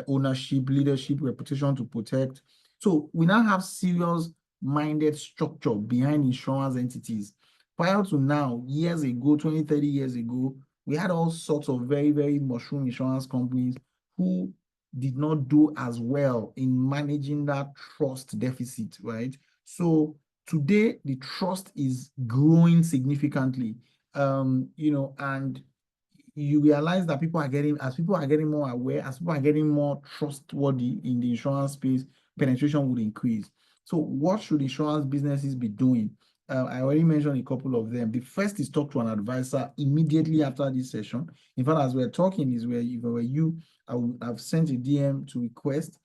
ownership, leadership, reputation to protect. So we now have serious-minded structure behind insurance entities. Prior to now, years ago, 20, 30 years ago, we had all sorts of very, very mushroom insurance companies who did not do as well in managing that trust deficit, right? So today the trust is growing significantly, and you realize that people are getting more aware, as people are getting more trustworthy in the insurance space, penetration would increase. So what should insurance businesses be doing? I already mentioned a couple of them. The first is talk to an advisor immediately after this session. In fact, as we're talking, if I were you, I've sent a DM to request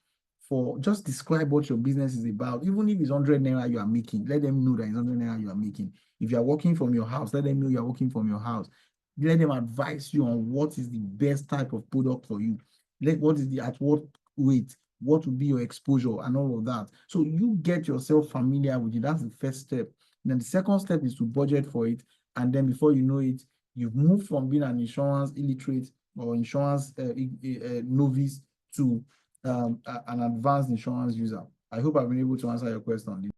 for just describe what your business is about. Even if it's 100 naira you are making, let them know that it's 100 naira you are making. If you are working from your house, let them know you are working from your house. Let them advise you on what is the best type of product for you. At what rate, what will be your exposure and all of that. So you get yourself familiar with it. That's the first step. And then the second step is to budget for it. And then before you know it, you've moved from being an insurance illiterate or insurance novice to an advanced insurance user. I hope I've been able to answer your question.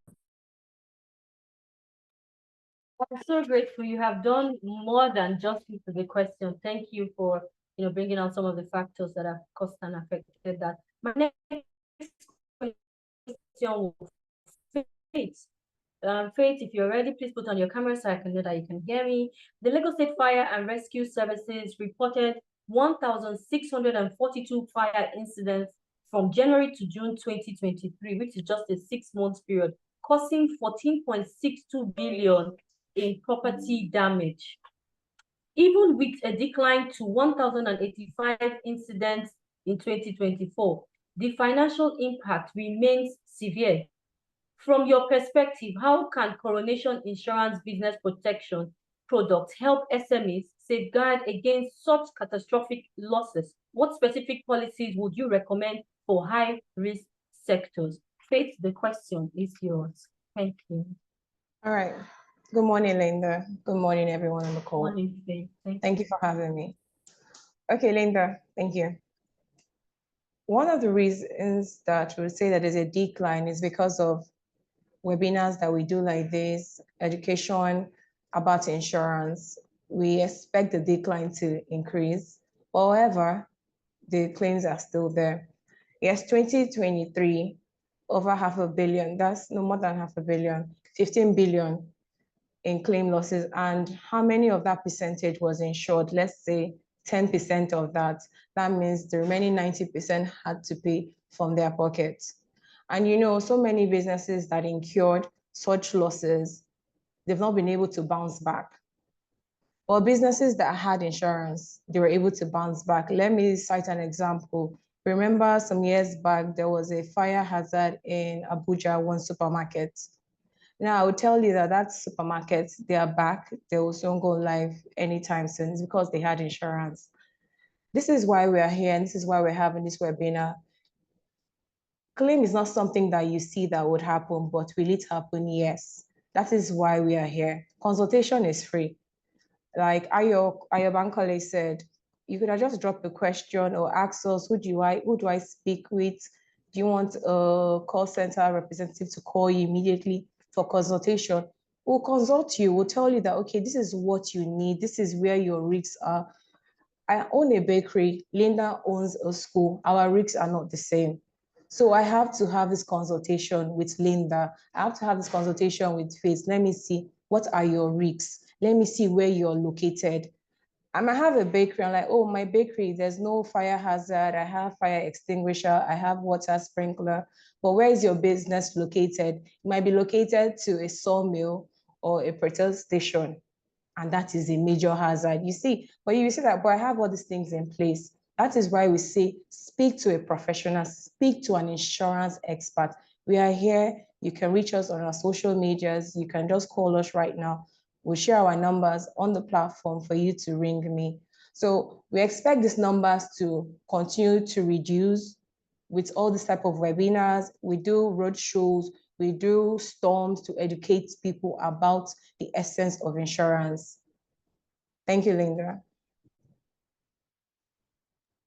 I'm so grateful. You have done more than justice to the question. Thank you for bringing out some of the factors that have caused and affected that. My next question, Faith. Faith, if you're ready, please put on your camera so I can know that you can hear me. The Lagos State Fire and Rescue Services reported 1,642 fire incidents from January to June 2023, which is just a 6-month period, causing 14.62 billion in property damage. Even with a decline to 1,085 incidents in 2024. The financial impact remains severe. From your perspective, how can Coronation Insurance Business Protection products help SMEs safeguard against such catastrophic losses? What specific policies would you recommend for high-risk sectors? Faith, the question is yours. Thank you. All right. Good morning, Linda. Good morning, everyone on the call. Morning, Faith. Thank you for having me. Okay, Linda, thank you. One of the reasons that we say that there's a decline is because of webinars that we do like this, education about insurance. We expect the decline to increase. However, the claims are still there. Yes, 2023, over $500 million, that's no more than $500 million, 15 billion in claim losses. And how many of that percentage was insured? Let's say 10% of that. That means the remaining 90% had to pay from their pockets. And you know, so many businesses that incurred such losses, they've not been able to bounce back. Or businesses that had insurance, they were able to bounce back. Let me cite an example. Remember some years back, there was a fire hazard in Abuja, one supermarket. Now, I would tell you that that supermarket, they are back. They will soon go live anytime soon. It's because they had insurance. This is why we are here, and this is why we're having this webinar. Claim is not something that you see that would happen, but will it happen? Yes. That is why we are here. Consultation is free. Like Ayo Bankole said, you could have just dropped a question or ask us, who do I speak with? Do you want a call center representative to call you immediately for consultation? We'll consult you. We'll tell you that, okay, this is what you need. This is where your risks are. I own a bakery. Linda owns a school. Our risks are not the same. So I have to have this consultation with Linda. I have to have this consultation with Faith. Let me see, what are your risks? Let me see where you're located. I might have a bakery. I'm like, oh, my bakery, there's no fire hazard. I have fire extinguisher. I have water sprinkler. But where is your business located? It might be located to a sawmill or a petrol station. And that is a major hazard. You see, but you see that, but I have all these things in place. That is why we say, speak to a professional, speak to an insurance expert. We are here. You can reach us on our social medias. You can just call us right now. We'll share our numbers on the platform for you to ring me. So we expect these numbers to continue to reduce with all this type of webinars. We do road shows, we do storms to educate people about the essence of insurance. Thank you, Linda.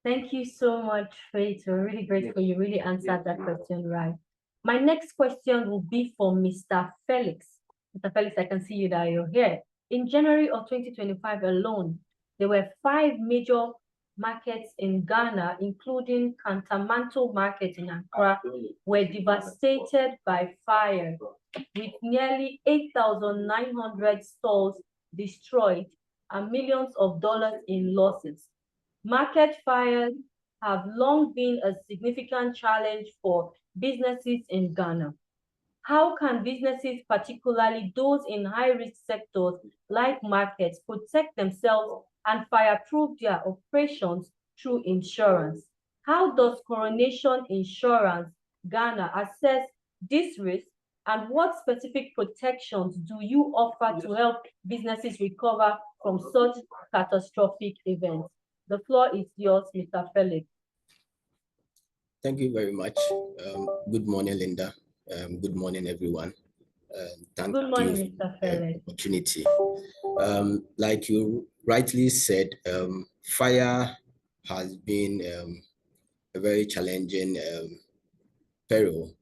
Thank you so much, Faith. We're really grateful you really answered that question right. My next question will be for Mr. Felix. Mr. Felix, I can see you that you're here. In January of 2025 alone, there were 5 major markets in Ghana, including Kantamanto Market in Accra, were devastated by fire, with nearly 8,900 stalls destroyed and millions of dollars in losses. Market fires have long been a significant challenge for businesses in Ghana. How can businesses, particularly those in high-risk sectors like markets, protect themselves and fireproof their operations through insurance? How does Coronation Insurance Ghana assess this risk, and what specific protections do you offer to help businesses recover from such catastrophic events? The floor is yours, Mr. Felix. Thank you very much. Good morning, Linda. Good morning, everyone. Thank Good morning, you Mr. for the Felix. opportunity. Like you rightly said, fire has been a very challenging peril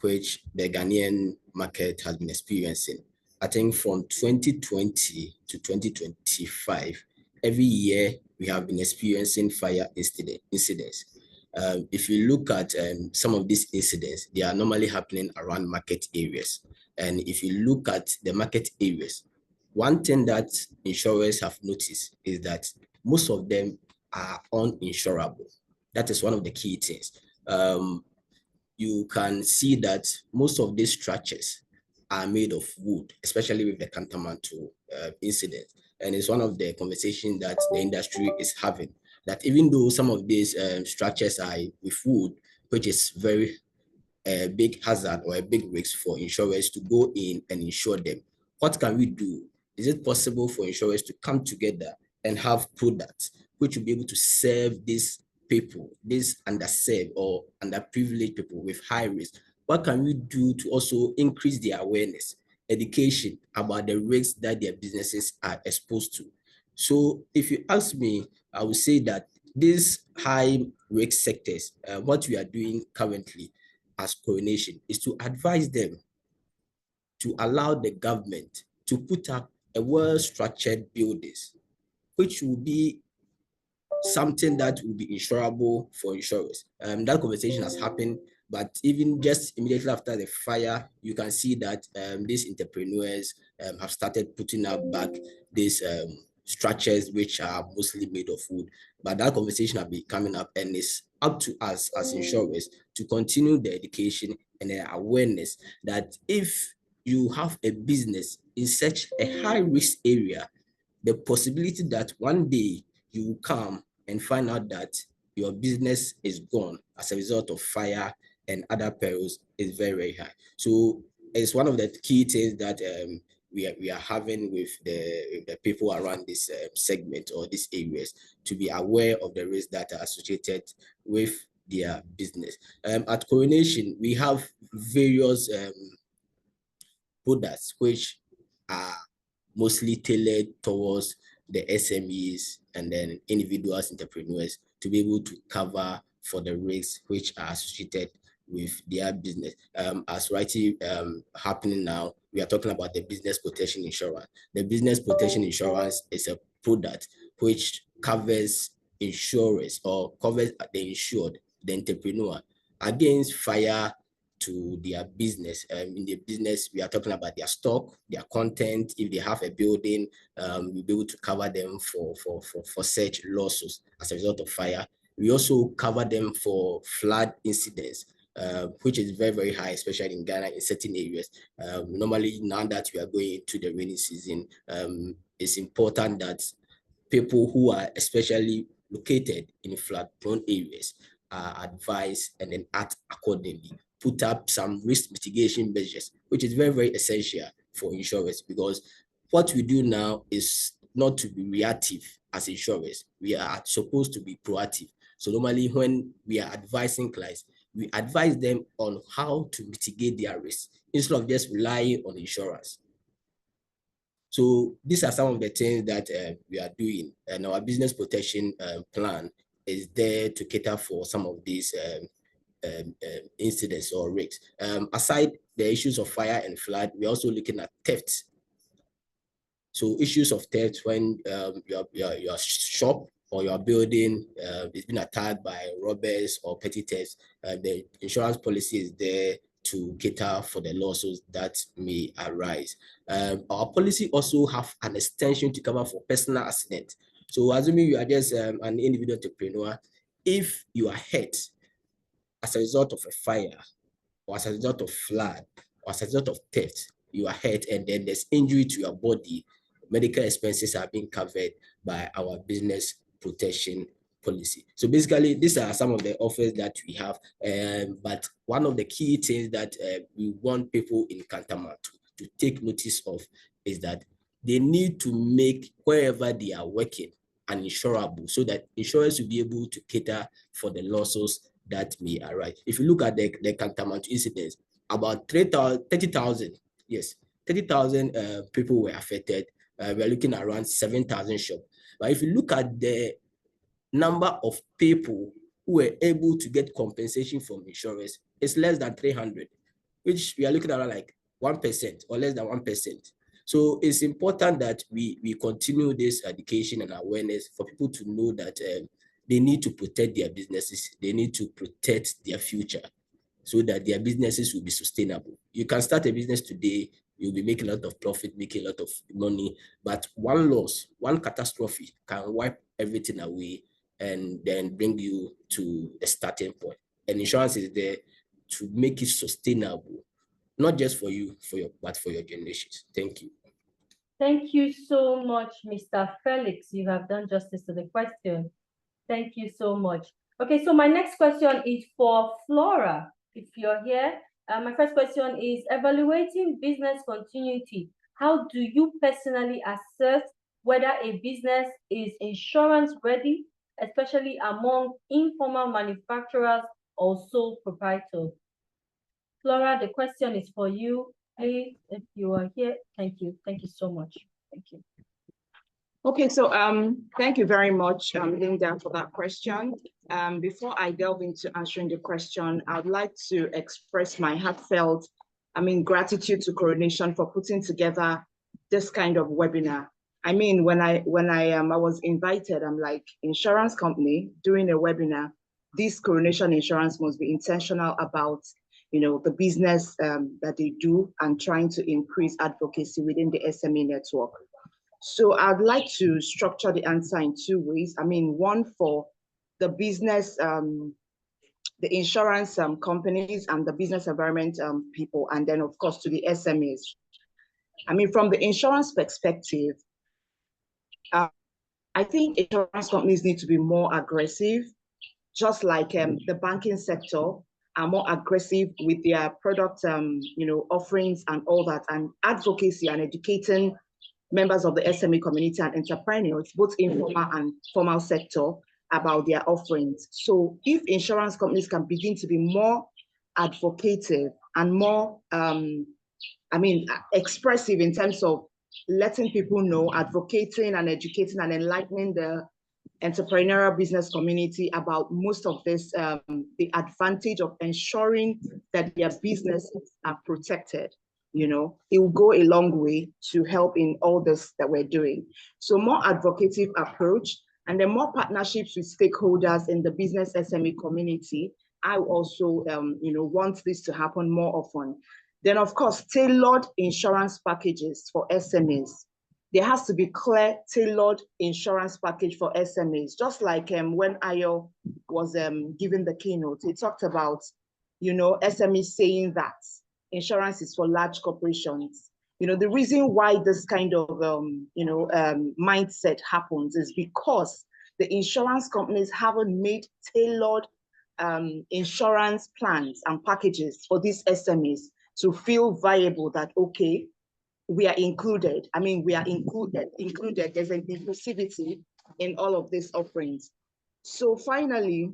which the Ghanaian market has been experiencing. I think from 2020 to 2025, every year we have been experiencing fire incidents. If you look at some of these incidents, they are normally happening around market areas. And if you look at the market areas, one thing that insurers have noticed is that most of them are uninsurable. That is one of the key things. You can see that most of these structures are made of wood, especially with the Kantamanto incident. And it's one of the conversations that the industry is having, that even though some of these structures are with wood, which is very a big hazard or a big risk for insurers to go in and insure them, what can we do? Is it possible for insurers to come together and have products which will be able to serve these people, these underserved or underprivileged people with high risk? What can we do to also increase their awareness, education about the risks that their businesses are exposed to? So if you ask me, I would say that these high risk sectors, what we are doing currently as Coronation is to advise them to allow the government to put up a well-structured buildings, which will be something that will be insurable for insurers. That conversation has happened, but even just immediately after the fire, you can see that these entrepreneurs have started putting up back these structures which are mostly made of wood. But that conversation has been coming up, and it's up to us as insurers to continue the education and the awareness that if you have a business in such a high risk area, the possibility that one day you will come and find out that your business is gone as a result of fire and other perils is very, very high. So it's one of the key things that we are having with the people around this segment or these areas to be aware of the risks that are associated with their business. At Coronation, we have various products which are mostly tailored towards the SMEs and then individuals, entrepreneurs to be able to cover for the risks which are associated with their business. As rightly happening now, we are talking about the business protection insurance. The business protection insurance is a product which covers insurers or covers the insured, the entrepreneur, against fire to their business. In the business, we are talking about their stock, their content. If they have a building, we'll be able to cover them for such losses as a result of fire. We also cover them for flood incidents, which is very, very high, especially in Ghana in certain areas. Normally, now that we are going into the rainy season, it's important that people who are especially located in flood-prone areas are advised and then act accordingly. Put up some risk mitigation measures, which is very, very essential for insurers, because what we do now is not to be reactive as insurers. We are supposed to be proactive. So normally when we are advising clients, we advise them on how to mitigate their risk instead of just relying on insurance. So these are some of the things that we are doing, and our business protection plan is there to cater for some of these incidents or risks. Aside the issues of fire and flood, we're also looking at theft. So issues of theft when your shop or your building is being attacked by robbers or petty thieves, the insurance policy is there to cater for the losses that may arise. Our policy also have an extension to cover for personal accident. So assuming you are just an individual entrepreneur, if you are hurt as a result of a fire or as a result of flood or as a result of theft, you are hurt and then there's injury to your body, medical expenses are being covered by our business protection policy. So basically, these are some of the offers that we have. But one of the key things that we want people in Kantama to take notice of is that they need to make wherever they are working uninsurable, so that insurers will be able to cater for the losses that may arise. If you look at the Kantamantu incidents, about 30,000, yes, 30,000 people were affected. We are looking at around 7,000 shops. But if you look at the number of people who were able to get compensation from insurers, it's less than 300, which we are looking at like 1% or less than 1%. So it's important that we continue this education and awareness for people to know that they need to protect their businesses. They need to protect their future so that their businesses will be sustainable. You can start a business today, you'll be making a lot of profit, making a lot of money, but one loss, one catastrophe can wipe everything away and then bring you to the starting point. And insurance is there to make it sustainable, not just for you, but for your generations. Thank you. Thank you so much, Mr. Felix. You have done justice to the question. Thank you so much. Okay, so my next question is for Flora, if you're here. My first question is, evaluating business continuity. How do you personally assess whether a business is insurance ready, especially among informal manufacturers or sole proprietors? Flora, the question is for you. Please, if you are here, thank you. Thank you so much. Thank you. Okay, so thank you very much, Linda, for that question. Before I delve into answering the question, I'd like to express my heartfelt, gratitude to Coronation for putting together this kind of webinar. I mean, when I was invited, I'm like, insurance company doing a webinar, this Coronation Insurance must be intentional about, the business that they do and trying to increase advocacy within the SME network. So I'd like to structure the answer in two ways. One for the business, the insurance companies and the business environment people, and then of course to the SMEs. From the insurance perspective, I think insurance companies need to be more aggressive, just like the banking sector are more aggressive with their product, offerings and all that, and advocacy and educating members of the SME community and entrepreneurs, both informal and formal sector, about their offerings. So if insurance companies can begin to be more advocative and more, expressive in terms of letting people know, advocating and educating and enlightening the entrepreneurial business community about most of this, the advantage of ensuring that their businesses are protected. It will go a long way to help in all this that we're doing. So more advocative approach, and then more partnerships with stakeholders in the business SME community. I also, want this to happen more often. Then of course, tailored insurance packages for SMEs. There has to be clear, tailored insurance package for SMEs. Just like when Ayo was giving the keynote, he talked about, SMEs saying that insurance is for large corporations. The reason why this kind of, mindset happens is because the insurance companies haven't made tailored insurance plans and packages for these SMEs to feel viable that, okay, we are included. We are included. There's an inclusivity in all of these offerings. So finally,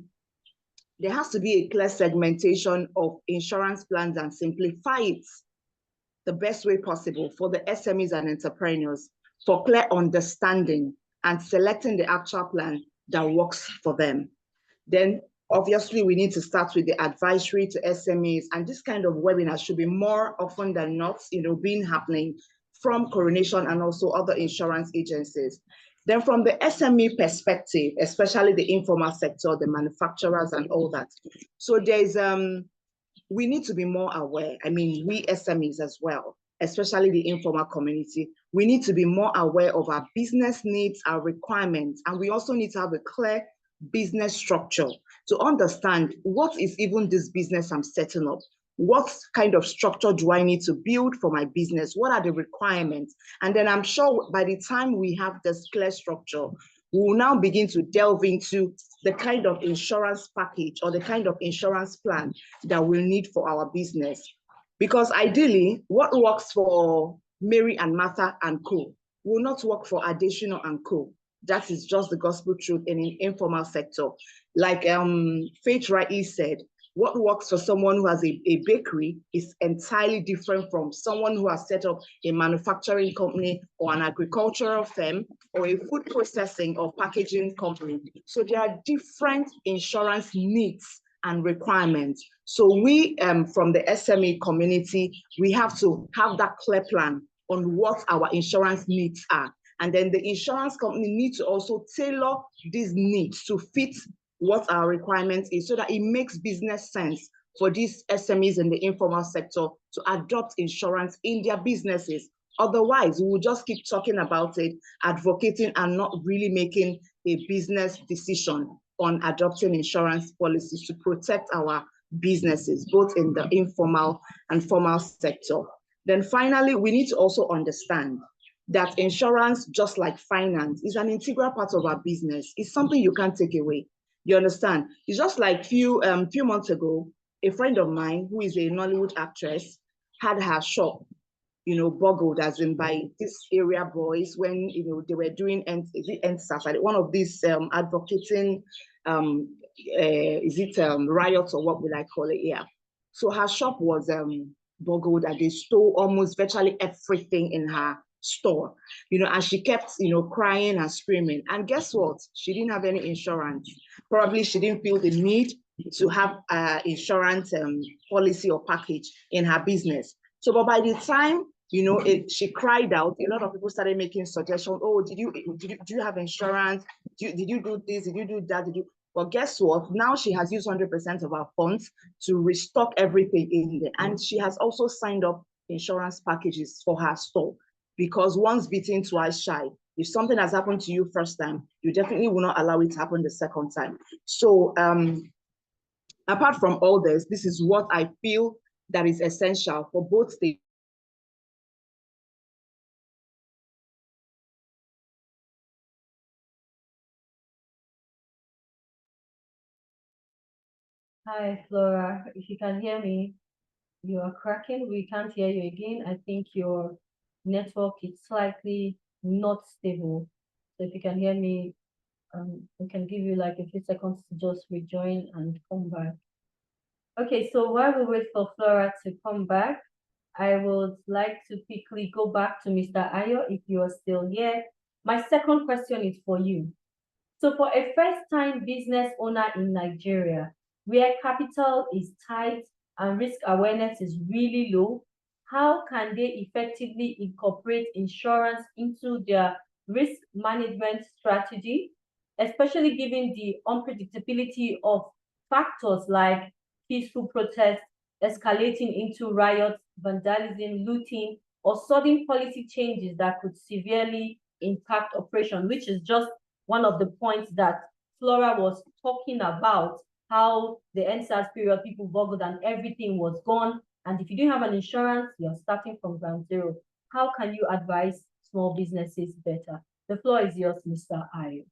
there has to be a clear segmentation of insurance plans and simplify it the best way possible for the SMEs and entrepreneurs for clear understanding and selecting the actual plan that works for them. Then obviously we need to start with the advisory to SMEs, and this kind of webinar should be more often than not, being happening from Coronation and also other insurance agencies. Then from the SME perspective, especially the informal sector, the manufacturers and all that. So there's, we need to be more aware. We SMEs as well, especially the informal community, we need to be more aware of our business needs, our requirements, and we also need to have a clear business structure to understand what is even this business I'm setting up. What kind of structure do I need to build for my business? What are the requirements? And then I'm sure by the time we have this clear structure, we will now begin to delve into the kind of insurance package or the kind of insurance plan that we'll need for our business. Because ideally, what works for Mary and Martha and co will not work for Additional and co. That is just the gospel truth in an informal sector. Like Faith rightly said, what works for someone who has a bakery is entirely different from someone who has set up a manufacturing company or an agricultural firm or a food processing or packaging company. So there are different insurance needs and requirements. So we, from the SME community, we have to have that clear plan on what our insurance needs are. And then the insurance company needs to also tailor these needs to fit what our requirements is so that it makes business sense for these SMEs in the informal sector to adopt insurance in their businesses. Otherwise, we will just keep talking about it, advocating, and not really making a business decision on adopting insurance policies to protect our businesses, both in the informal and formal sector. Then finally, we need to also understand that insurance, just like finance, is an integral part of our business. It's something you can't take away. You understand? It's just like few months ago, a friend of mine who is a Nollywood actress had her shop, boggled, as in by these area boys when they were doing NSAS, one of these advocating riots, or what would I call it? Yeah. So her shop was boggled, and they stole almost virtually everything in her store, and she kept, crying and screaming. And guess what? She didn't have any insurance. Probably she didn't feel the need to have insurance policy or package in her business. So, but by the time she cried out, a lot of people started making suggestions. Oh, do you have insurance? Did you do this? Did you do that? Well, guess what? Now she has used 100% of her funds to restock everything in there. And she has also signed up insurance packages for her store, because once bitten, twice shy. If something has happened to you first time, you definitely will not allow it to happen the second time. So apart from all this is what I feel that is essential for both states. Hi, Flora. If you can hear me, you are cracking. We can't hear you again. I think your network is slightly not stable. So if you can hear me, we can give you like a few seconds to just rejoin and come back. Okay, so while we wait for Flora to come back, I would like to quickly go back to Mr. Ayo, if you are still here. My second question is for you. So for a first-time business owner in Nigeria, where capital is tight and risk awareness is really low, how can they effectively incorporate insurance into their risk management strategy, especially given the unpredictability of factors like peaceful protests escalating into riots, vandalism, looting, or sudden policy changes that could severely impact operation, which is just one of the points that Flora was talking about, how the NSAS period, people boggled and everything was gone. And if you don't have an insurance, you're starting from ground zero. How can you advise small businesses better? The floor is yours, Mr. Ayo.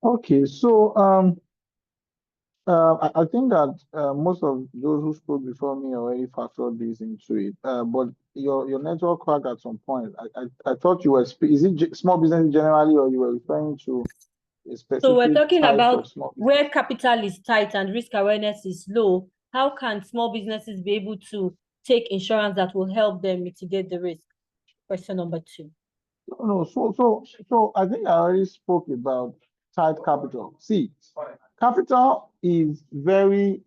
Okay, so I think that most of those who spoke before me already factored this into it. But your network cracked at some point. I thought you were is it small business generally, or you were referring to a specific So we're talking types about of small business? where capital is tight and risk awareness is low. How can small businesses be able to take insurance that will help them mitigate the risk? Question number 2. No, so I think I already spoke about tight capital. See, capital is the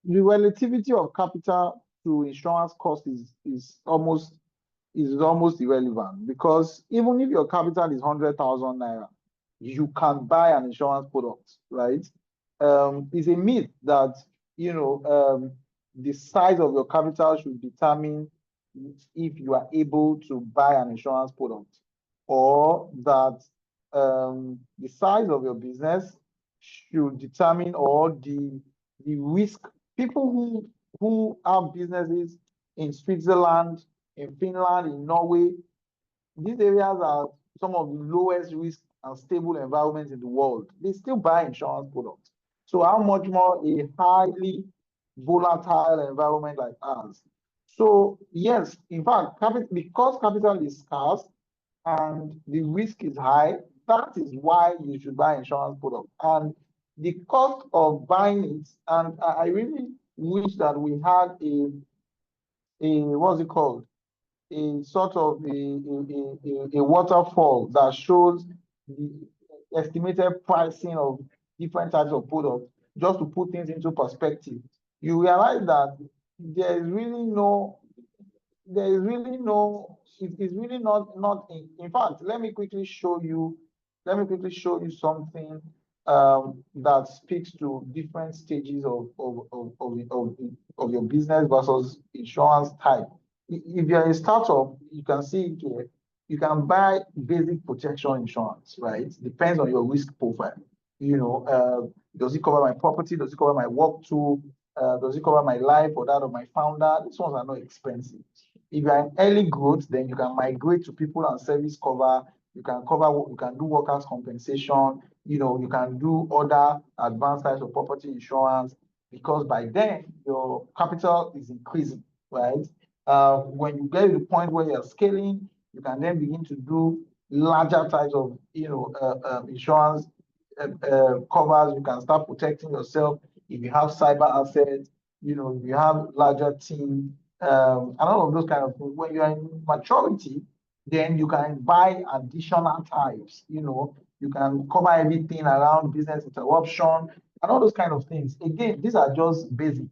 relativity of capital to insurance cost is almost irrelevant, because even if your capital is 100,000 naira, you can buy an insurance product, right? It's a myth that the size of your capital should determine if you are able to buy an insurance product, or that the size of your business should determine, or the risk. People who have businesses in Switzerland, in Finland, in Norway, these areas are some of the lowest risk and stable environments in the world. They still buy insurance products. So how much more a highly volatile environment like ours? So yes, in fact, because capital is scarce and the risk is high, that is why you should buy insurance products. And the cost of buying it, and I really wish that we had what's it called? A sort of a waterfall that shows the estimated pricing of different types of products, just to put things into perspective. You realize that there is really no, it is really not in fact, let me quickly show you something that speaks to different stages of your business versus insurance type. If you're a startup, you can see it here. You can buy basic protection insurance, right? Depends on your risk profile. Does it cover my property? Does it cover my work tool? Does it cover my life or that of my founder? These ones are not expensive. If you are in early growth, then you can migrate to people and service cover. You can do workers' compensation. You can do other advanced types of property insurance, because by then your capital is increasing, right? When you get to the point where you're scaling, you can then begin to do larger types of insurance covers. You can start protecting yourself if you have cyber assets, if you have larger team, and all of those kind of things. When you are in maturity, then you can buy additional types. You can cover everything around business interruption and all those kind of things. Again, these are just basic.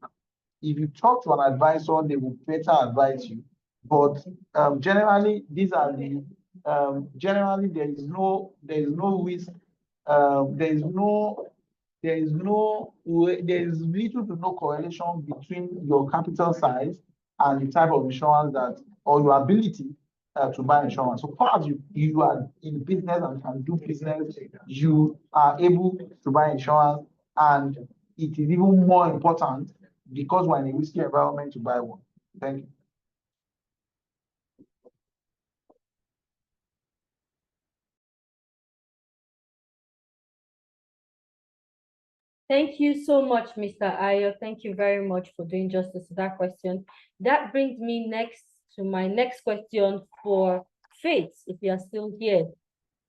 If you talk to an advisor, they will better advise you. But generally, these are the generally there is no risk. There is little to no correlation between your capital size and the type of insurance or your ability to buy insurance. So far as you are in business and can do business, you are able to buy insurance, and it is even more important because we're in a risky environment to buy one. Thank you. Thank you so much, Mr. Ayo. Thank you very much for doing justice to that question. That brings me to my next question for Faith, if you are still here.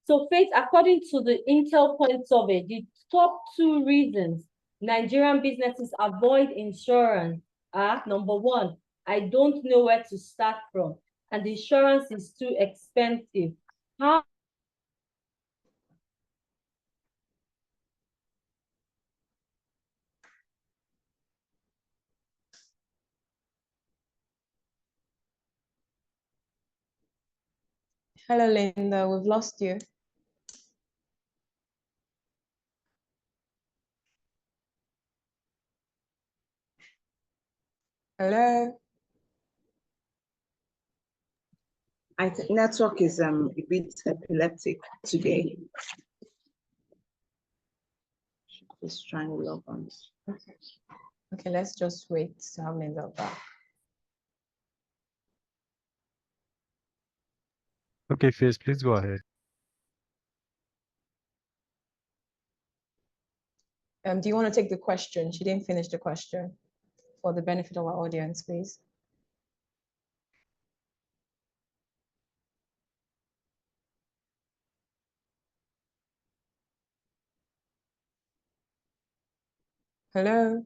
So Faith, according to the Intel Point survey, the top 2 reasons Nigerian businesses avoid insurance are: number 1, I don't know where to start from, and the insurance is too expensive. How Hello, Linda, we've lost you. Hello? I think network is a bit epileptic today. Just trying to log on. Okay, let's just wait to have Linda back. Okay, Faith, please go ahead. Do you want to take the question? She didn't finish the question for the benefit of our audience, please. Hello?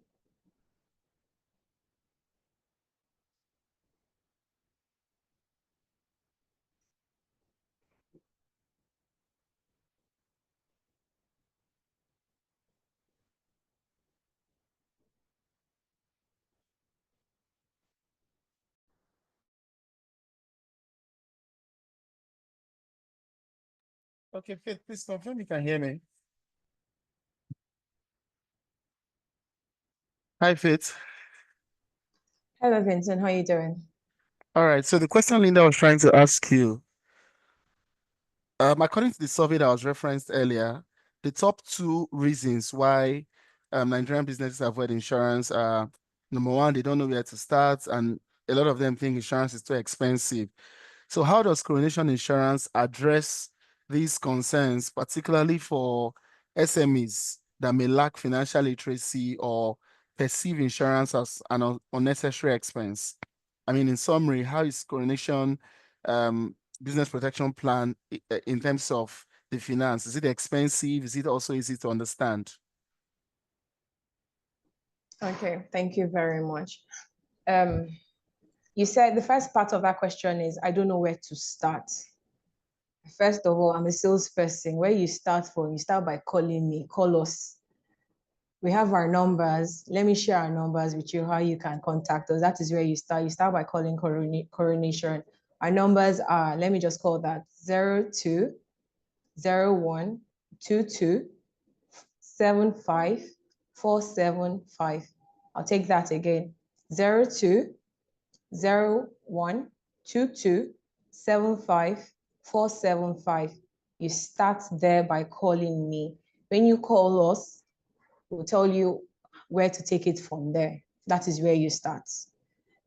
Okay, Faith, please confirm you can hear me. Hi, Faith. Hello, Vincent, how are you doing? All right, so the question Linda was trying to ask you, according to the survey that was referenced earlier, the top 2 reasons why Nigerian businesses avoid insurance are: number 1, they don't know where to start, and a lot of them think insurance is too expensive. So how does Coronation Insurance address these concerns, particularly for SMEs that may lack financial literacy or perceive insurance as an unnecessary expense? I mean, in summary, how is Coronation business protection plan in terms of the finance? Is it expensive? Is it also easy to understand? Okay, thank you very much. You said the first part of that question is, I don't know where to start. First of all, I'm a salesperson. Where you start from, you start by calling me, call us. We have our numbers. Let me share our numbers with you, how you can contact us. That is where you start. You start by calling Coronation. Our numbers are, let me just call that 02 01 22 75 475. I'll take that again. 02 01 22 75 475. You start there by calling me. When you call us, we'll tell you where to take it from there. That is where you start.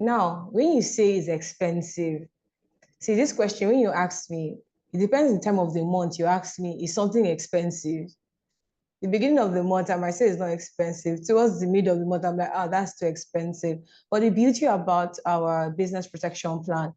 Now, when you say it's expensive, see this question, when you ask me, it depends on the time of the month you ask me, is something expensive? The beginning of the month, I might say it's not expensive. Towards the middle of the month, I'm like, oh, that's too expensive. But the beauty about our business protection plan,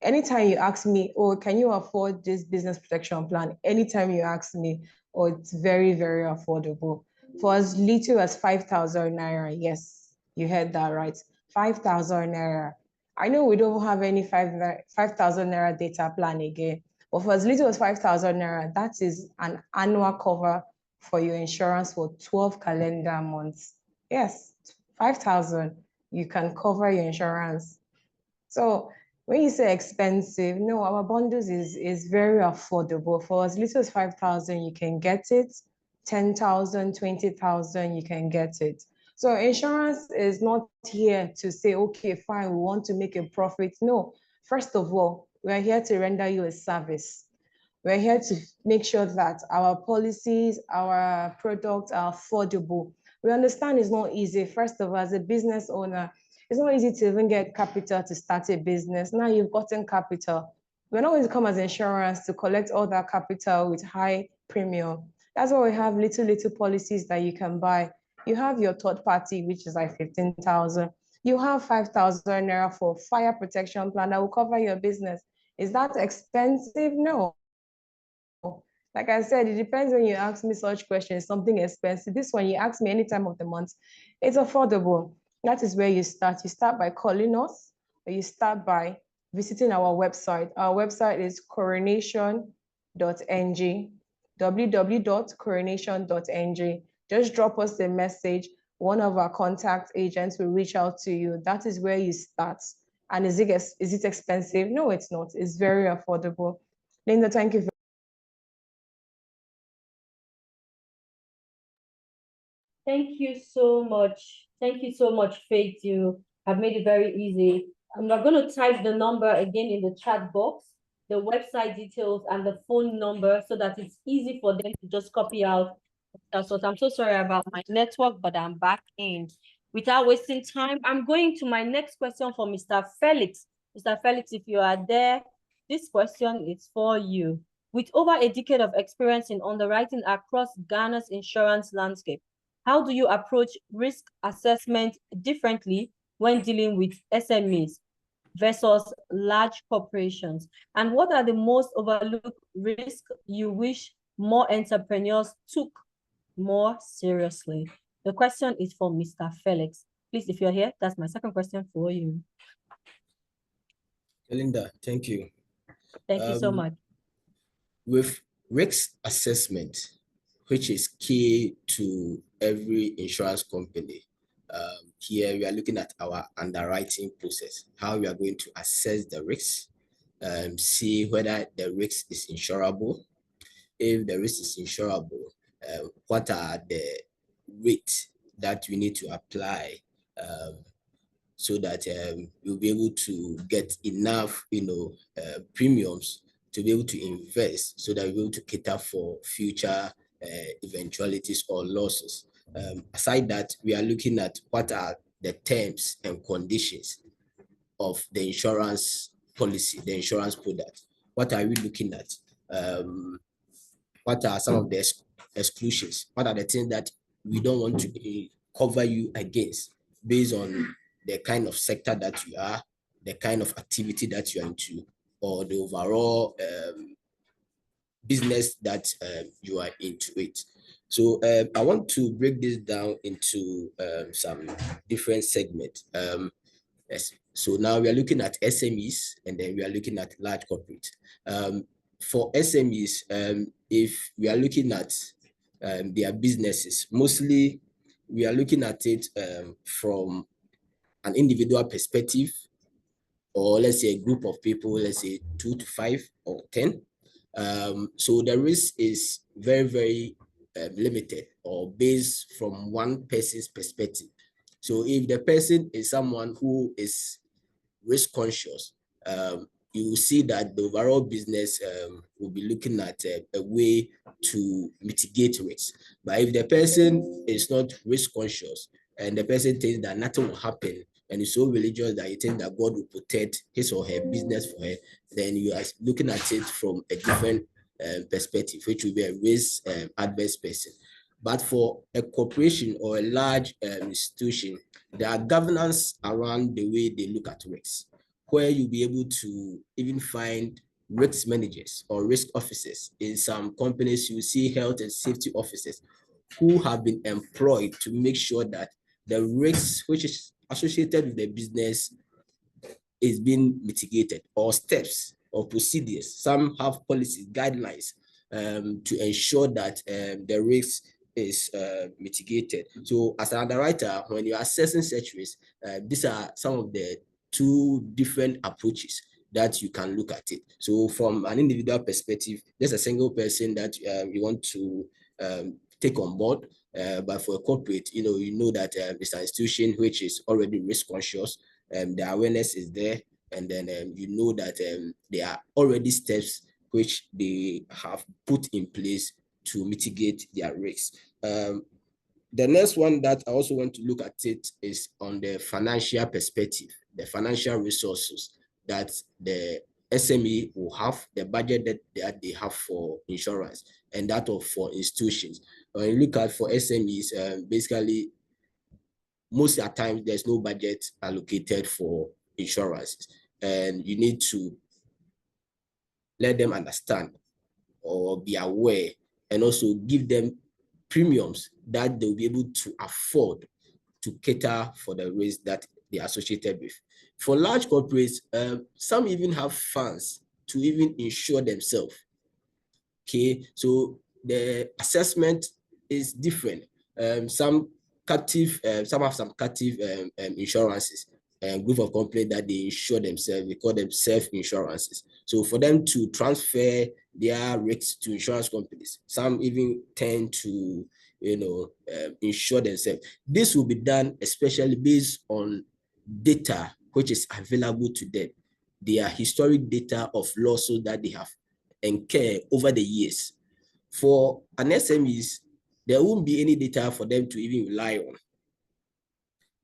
anytime you ask me, oh, can you afford this business protection plan? Anytime you ask me, oh, it's very, very affordable. For as little as 5,000 naira, yes, you heard that right, 5,000 naira. I know we don't have any 5,000 naira data plan again, but for as little as 5,000 naira, that is an annual cover for your insurance for 12 calendar months. Yes, 5,000, you can cover your insurance. So when you say expensive, no, our bundles is very affordable. For as little as 5,000, you can get it. 10,000, 20,000, you can get it. So insurance is not here to say, okay, fine, we want to make a profit. No, first of all, we're here to render you a service. We're here to make sure that our policies, our products are affordable. We understand it's not easy. First of all, as a business owner, it's not easy to even get capital to start a business. Now you've gotten capital. We're not going to come as insurance to collect all that capital with high premium. That's why we have little policies that you can buy. You have your third party, which is like 15,000. You have 5,000 naira for fire protection plan that will cover your business. Is that expensive? No. Like I said, it depends when you ask me such questions, something expensive. This one, you ask me any time of the month, it's affordable. That is where you start. You start by calling us, or you start by visiting our website. Our website is coronation.ng, www.coronation.ng. Just drop us a message. One of our contact agents will reach out to you. That is where you start. And is it expensive? No, it's not. It's very affordable. Linda, thank you. Thank you so much. Thank you so much, Faith. You have made it very easy. I'm not going to type the number again in the chat box, the website details and the phone number so that it's easy for them to just copy out. So I'm so sorry about my network, but I'm back in. Without wasting time, I'm going to my next question for Mr. Felix. Mr. Felix, if you are there, this question is for you. With over a decade of experience in underwriting across Ghana's insurance landscape, how do you approach risk assessment differently when dealing with SMEs versus large corporations? And what are the most overlooked risks you wish more entrepreneurs took more seriously? The question is for Mr. Felix. Please, if you're here, that's my second question for you. Linda, thank you. Thank you so much. With risk assessment, which is key to every insurance company, here we are looking at our underwriting process, how we are going to assess the risks, see whether the risk is insurable. If the risk is insurable, what are the rates that we need to apply so that we'll be able to get enough, premiums to be able to invest so that we'll be able to cater for future eventualities or losses. Aside that, we are looking at what are the terms and conditions of the insurance policy, the insurance product. What are we looking at? What are some of the exclusions? What are the things that we don't want to cover you against based on the kind of sector that you are, the kind of activity that you are into, or the overall business that you are into it. So I want to break this down into some different segments. Yes. So now we are looking at SMEs and then we are looking at large corporate. For SMEs, if we are looking at their businesses, mostly we are looking at it from an individual perspective, or let's say a group of people, let's say 2 to 5 or 10. So the risk is very, very limited or based from one person's perspective. So if the person is someone who is risk conscious, you will see that the overall business will be looking at a way to mitigate risk. But if the person is not risk conscious and the person thinks that nothing will happen and is so religious that you think that God will protect his or her business for her, then you are looking at it from a different perspective, which will be a risk adverse person. But for a corporation or a large institution, there are governance around the way they look at risks, where you'll be able to even find risk managers or risk officers. In some companies, you see health and safety officers who have been employed to make sure that the risks which is associated with the business is being mitigated, or steps or procedures. Some have policies, guidelines to ensure that the risk is mitigated. So as an underwriter, when you're assessing such risks, these are some of the two different approaches that you can look at it. So from an individual perspective, there's a single person that you want to take on board. But for a corporate, you know that it's an institution which is already risk conscious. The awareness is there, and then you know that there are already steps which they have put in place to mitigate their risks. The next one that I also want to look at it is on the financial perspective, the financial resources that the SME will have, the budget that they have for insurance, and that of for institutions. When you look at for SMEs, basically, most of the time there's no budget allocated for insurance, and you need to let them understand or be aware, and also give them premiums that they'll be able to afford to cater for the risk that they are associated with. For large corporates, some even have funds to even insure themselves. Okay, so the assessment is different. Some have some captive insurances, group of companies that they insure themselves. We call them self-insurances. So for them to transfer their risks to insurance companies, some even tend to insure themselves. This will be done especially based on data which is available to them. Their historic data of losses that they have incurred over the years. For an SMEs, there won't be any data for them to even rely on.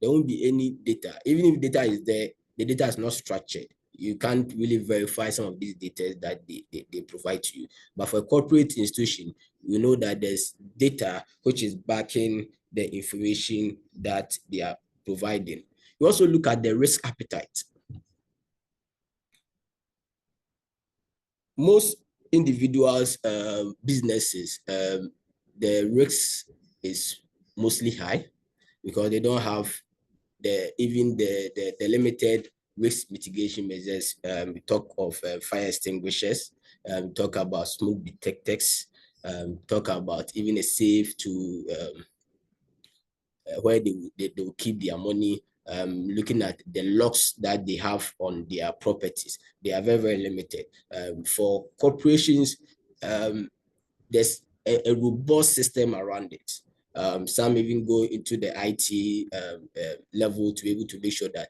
There won't be any data. Even if data is there, the data is not structured. You can't really verify some of these data that they provide to you. But for a corporate institution, you know that there's data which is backing the information that they are providing. You also look at the risk appetite. Most individuals, businesses, the risk is mostly high because they don't have the limited risk mitigation measures. We talk of fire extinguishers, talk about smoke detectors, talk about even a safe to where they will keep their money. Looking at the locks that they have on their properties, they are very, very limited. For corporations, there's a robust system around it. Some even go into the IT level to be able to make sure that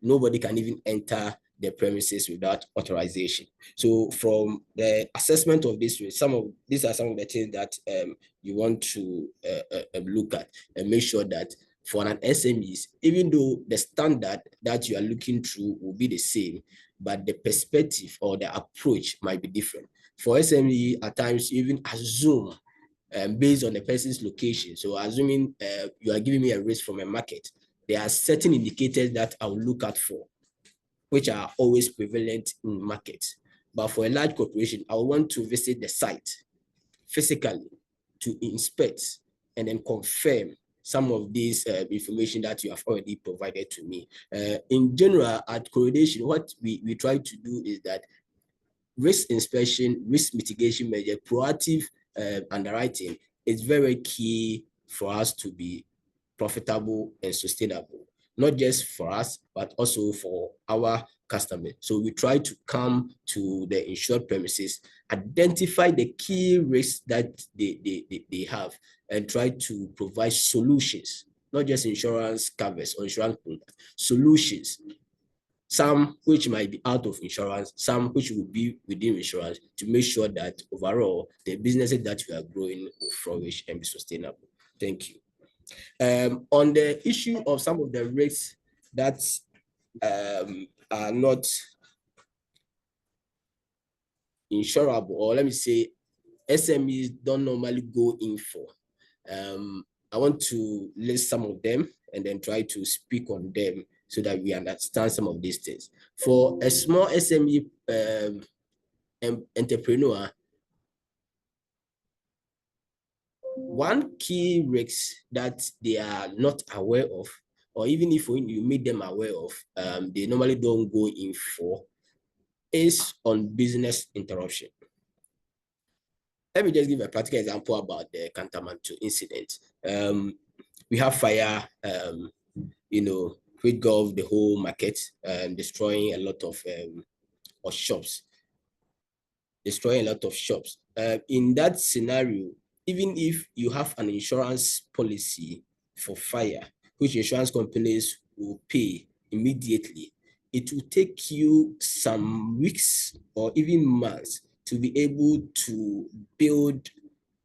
nobody can even enter the premises without authorization. So from the assessment of this risk, these are some of the things that you want to look at and make sure that for an SMEs, even though the standard that you are looking through will be the same, but the perspective or the approach might be different. For SME, at times you even assume based on the person's location. So assuming you are giving me a risk from a market, there are certain indicators that I will look at for, which are always prevalent in markets. But for a large corporation, I want to visit the site physically to inspect and then confirm some of this information that you have already provided to me. In general, at Correlation, what we try to do is that risk inspection, risk mitigation measure, proactive underwriting is very key for us to be profitable and sustainable, not just for us, but also for our customers. So we try to come to the insured premises, identify the key risks that they have, and try to provide solutions, not just insurance covers or insurance products, solutions. Some which might be out of insurance, some which will be within insurance, to make sure that overall the businesses that we are growing will flourish and be sustainable. Thank you. On the issue of some of the risks that are not insurable, or let me say SMEs don't normally go in for. I want to list some of them and then try to speak on them so that we understand some of these things. For a small SME entrepreneur, one key risk that they are not aware of, or even if you make them aware of, they normally don't go in for, is on business interruption. Let me just give a practical example about the Kantamanto incident. We have fire, which gulf the whole market, destroying a lot of shops. In that scenario, even if you have an insurance policy for fire, which insurance companies will pay immediately, it will take you some weeks or even months to be able to build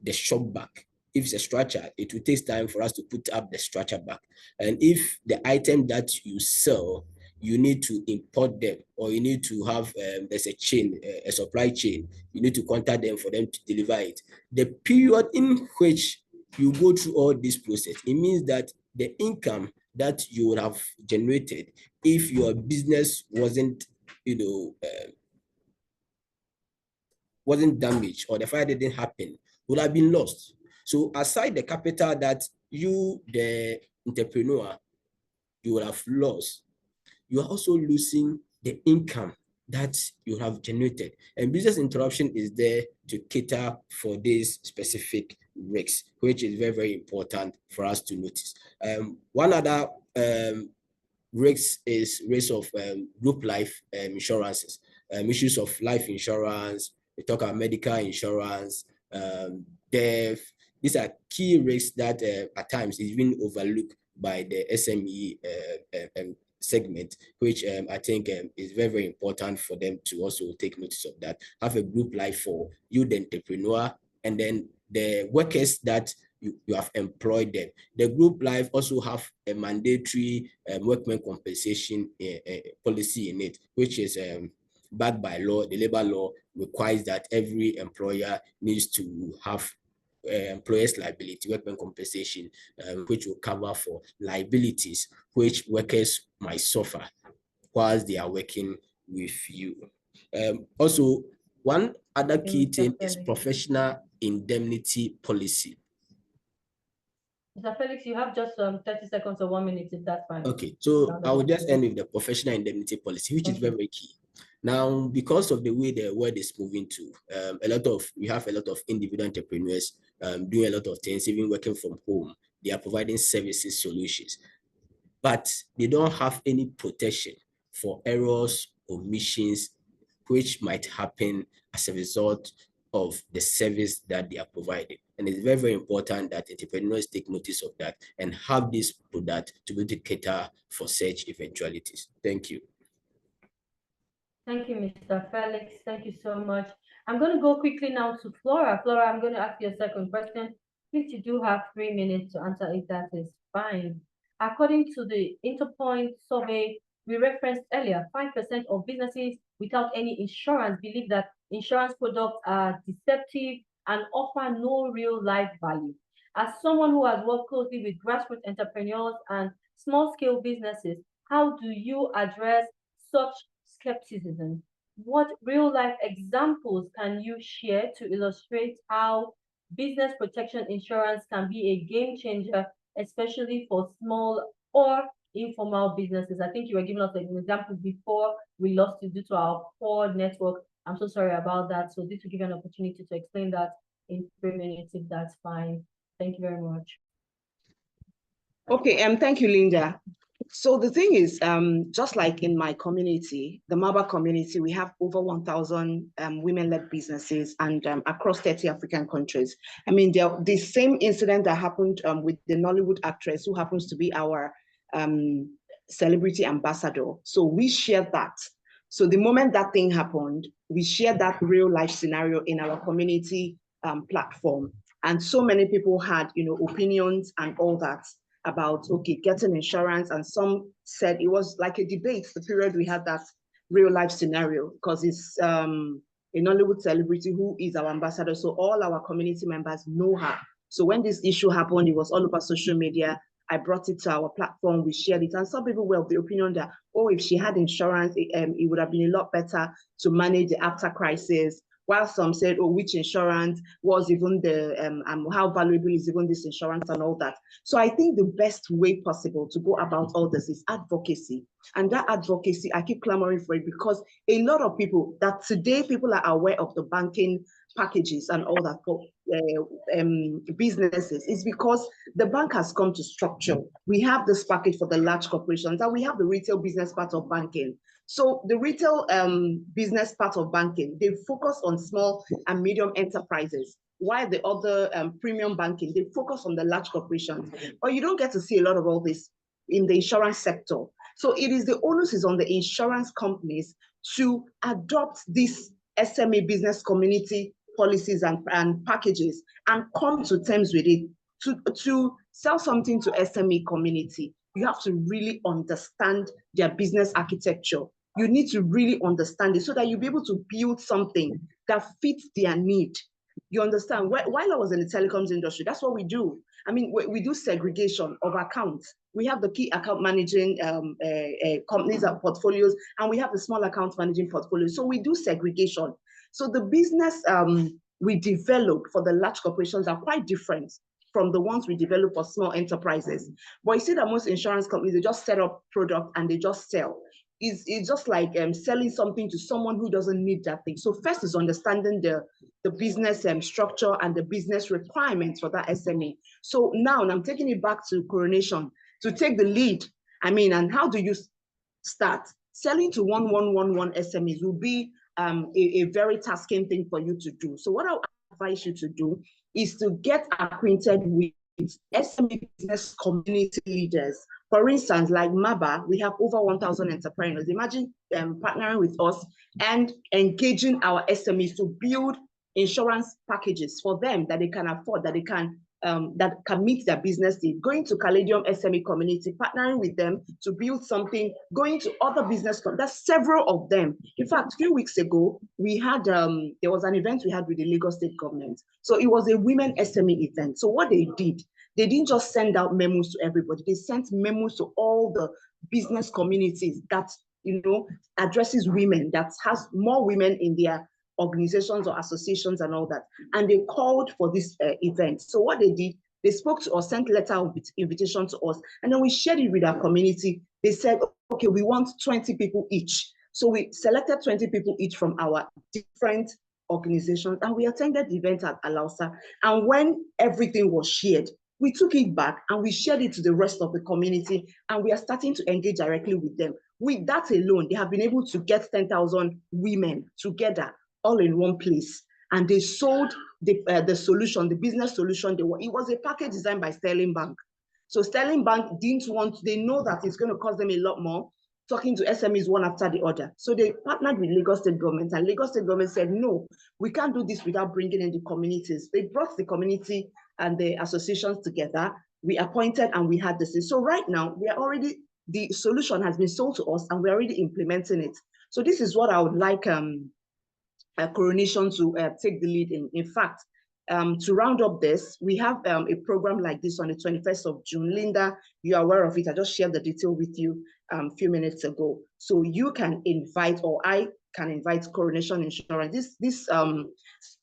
the shop back. If it's a structure, it will take time for us to put up the structure back. And if the item that you sell, you need to import them, or you need to have, there's a chain, a supply chain, you need to contact them for them to deliver it. The period in which you go through all this process, it means that the income that you would have generated if your business wasn't, wasn't damaged, or the fire didn't happen, would have been lost. So aside the capital that you, the entrepreneur, you would have lost, you are also losing the income that you have generated. And business interruption is there to cater for these specific risks, which is very, very important for us to notice. One other risk is risk of group life insurances, issues of life insurance. We talk about medical insurance, death. These are key risks that at times is even overlooked by the SME segment, which I think is very, very important for them to also take notice of that. Have a group life for you, the entrepreneur, and then the workers that you have employed them. The group life also have a mandatory workmen compensation policy in it, which is backed by law. The labor law requires that every employer needs to have employer's liability, workmen compensation, which will cover for liabilities which workers might suffer whilst they are working with you. Also, one other key thing is professional indemnity policy. Mr. Felix, you have just 30 seconds or 1 minute, if that's fine. Okay, so I will just end with the professional indemnity policy, which is very, very key. Now, because of the way the world is moving to, we have a lot of individual entrepreneurs doing a lot of things, even working from home. They are providing services, solutions, but they don't have any protection for errors, omissions, which might happen as a result of the service that they are providing. And it's very, very important that entrepreneurs take notice of that and have this product to be able to cater for such eventualities. Thank you. Thank you, Mr. Felix. Thank you so much. I'm going to go quickly now to Flora. Flora, I'm going to ask you a second question. Please, you do have 3 minutes to answer if that is fine. According to the Interpoint survey we referenced earlier, 5% of businesses without any insurance believe that insurance products are deceptive and offer no real life value. As someone who has worked closely with grassroots entrepreneurs and small-scale businesses, how do you address such skepticism? What real-life examples can you share to illustrate how business protection insurance can be a game changer, especially for small or informal businesses? I think you were giving us an example before we lost you due to our poor network. I'm so sorry about that. So this will give you an opportunity to explain that in 3 minutes, if that's fine. Thank you very much. Okay, thank you, Linda. So the thing is, just like in my community, the Maba community, we have over 1,000 women-led businesses and across 30 African countries. I mean, the same incident that happened with the Nollywood actress who happens to be our celebrity ambassador. So we shared that. So the moment that thing happened, we shared that real life scenario in our community platform. And so many people had, opinions and all that. about, okay, getting insurance. And some said it was like a debate, the period we had that real life scenario, because it's a Nollywood celebrity who is our ambassador. So all our community members know her. So when this issue happened, it was all over social media. I brought it to our platform, we shared it, and some people were of the opinion that, oh, if she had insurance, it would have been a lot better to manage the after crisis. While some said, oh, which insurance was even the, how valuable is even this insurance and all that. So I think the best way possible to go about all this is advocacy. And that advocacy, I keep clamoring for it because a lot of people that today people are aware of the banking packages and all that for businesses is because the bank has come to structure. We have this package for the large corporations and we have the retail business part of banking. So the retail business part of banking, they focus on small and medium enterprises, while the other premium banking, they focus on the large corporations. But you don't get to see a lot of all this in the insurance sector. So it is the onus is on the insurance companies to adopt this SME business community policies and packages and come to terms with it. To sell something to SME community, you have to really understand their business architecture. You need to really understand it so that you'll be able to build something that fits their need. You understand? While I was in the telecoms industry, that's what we do. I mean, we do segregation of accounts. We have the key account managing companies and portfolios, and we have the small account managing portfolios. So we do segregation. So the business we develop for the large corporations are quite different from the ones we develop for small enterprises. But you see that most insurance companies, they just set up product and they just sell. It's just like selling something to someone who doesn't need that thing. So first is understanding the business structure and the business requirements for that SME. So now, and I'm taking it back to Coronation to take the lead. I mean, and how do you start? Selling to 1111 SMEs will be a very tasking thing for you to do. So what I'll advise you to do is to get acquainted with SME business community leaders. For instance, like MABA, we have over 1,000 entrepreneurs. Imagine partnering with us and engaging our SMEs to build insurance packages for them that they can afford, that they can that can meet their business needs. Going to Caladium SME community, partnering with them to build something, going to other business, there's several of them. In fact, a few weeks ago, we had, there was an event we had with the Lagos State government. So it was a women SME event. So what they did, they didn't just send out memos to everybody, they sent memos to all the business communities that, you know, addresses women, that has more women in their organizations or associations and all that. And they called for this event. So what they did, they spoke to us, sent a letter of invitation to us, and then we shared it with our community. They said, okay, we want 20 people each. So we selected 20 people each from our different organizations, and we attended the event at Alausa. And when everything was shared, we took it back and we shared it to the rest of the community, and we are starting to engage directly with them. With that alone, they have been able to get 10,000 women together all in one place, and they sold the solution, the business solution. It was a package designed by Sterling Bank. So Sterling Bank didn't want, they know that it's going to cost them a lot more talking to SMEs one after the other. So they partnered with Lagos State government, and Lagos State government said, no, we can't do this without bringing in the communities. They brought the community and the associations together. We appointed and we had this. So right now, we are already, the solution has been sold to us and we're already implementing it. So this is what I would like Coronation to take the lead in. In fact, to round up this, we have a program like this on the 21st of June. Linda, you are aware of it. I just shared the detail with you a few minutes ago. So you can invite, or I can invite Coronation Insurance. This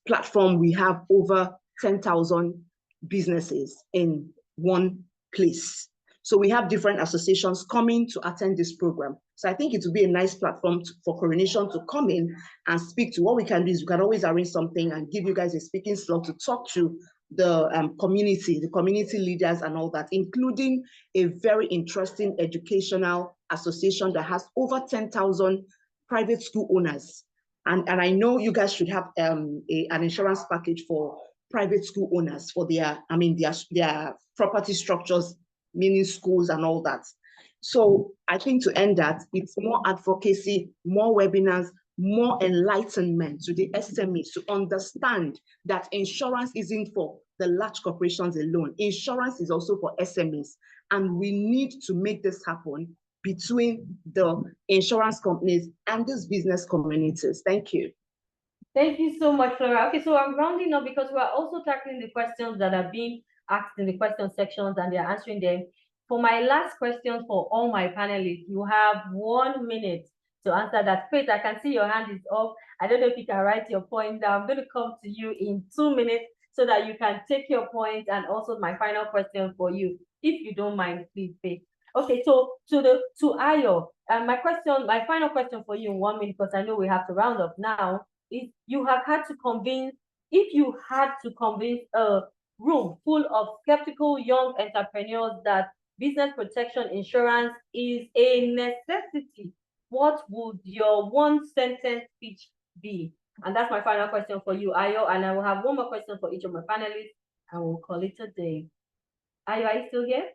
platform, we have over 10,000 businesses in one place. So we have different associations coming to attend this program. So I think it would be a nice platform for Coronation to come in and speak to. What we can do is we can always arrange something and give you guys a speaking slot to talk to the community leaders and all that, including a very interesting educational association that has over 10,000 private school owners. And I know you guys should have an insurance package for private school owners for their property structures, meaning schools and all that. So I think to end that, it's more advocacy, more webinars, more enlightenment to the SMEs to understand that insurance isn't for the large corporations alone. Insurance is also for SMEs, and we need to make this happen between the insurance companies and these business communities. Thank you. Thank you so much, Flora. Okay, so I'm rounding up because we're also tackling the questions that are being asked in the question sections and they're answering them. For my last question for all my panelists, you have 1 minute to answer that. Faith, I can see your hand is up. I don't know if you can write your point down. I'm going to come to you in 2 minutes so that you can take your point, and also my final question for you, if you don't mind, please, Faith. Okay, so to Ayo, my final question for you in 1 minute, because I know we have to round up now, is if you had to convince a room full of skeptical young entrepreneurs that business protection insurance is a necessity, what would your 1-sentence speech be? And that's my final question for you, Ayo, and I will have one more question for each of my panelists, and we'll call it a day. Ayo, are you still here?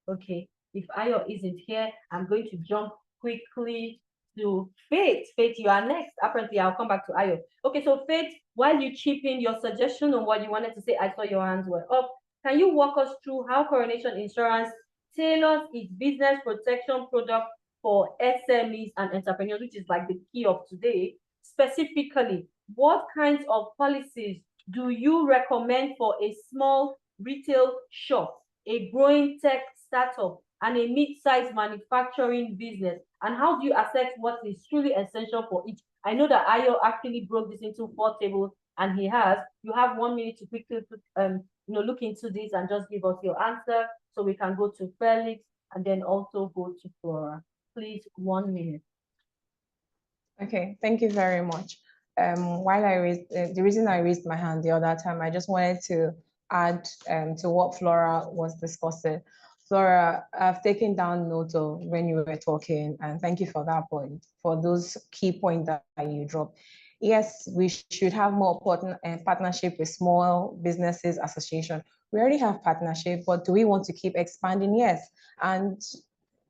Okay, if Ayo isn't here, I'm going to jump quickly to Faith. Faith, you are next. Apparently, I'll come back to Ayo. Okay, so Faith, while you chip in your suggestion on what you wanted to say, I saw your hands were up. Can you walk us through how Coronation Insurance tailors its business protection product for SMEs and entrepreneurs, which is like the key of today? Specifically, what kinds of policies do you recommend for a small retail shop, a growing tech startup, and a mid-sized manufacturing business? And how do you assess what is truly essential for each? I know that Ayo actually broke this into 4 tables, and he has. You have 1 minute to quickly look into this and just give us your answer, so we can go to Felix and then also go to Flora. Please, 1 minute. Okay, thank you very much. While I raised the reason I raised my hand the other time, I just wanted to add to what Flora was discussing. Flora, I've taken down note of when you were talking, and thank you for that point, for those key points that you dropped. Yes, we should have more partnership with small businesses association. We already have partnership, but do we want to keep expanding? Yes. And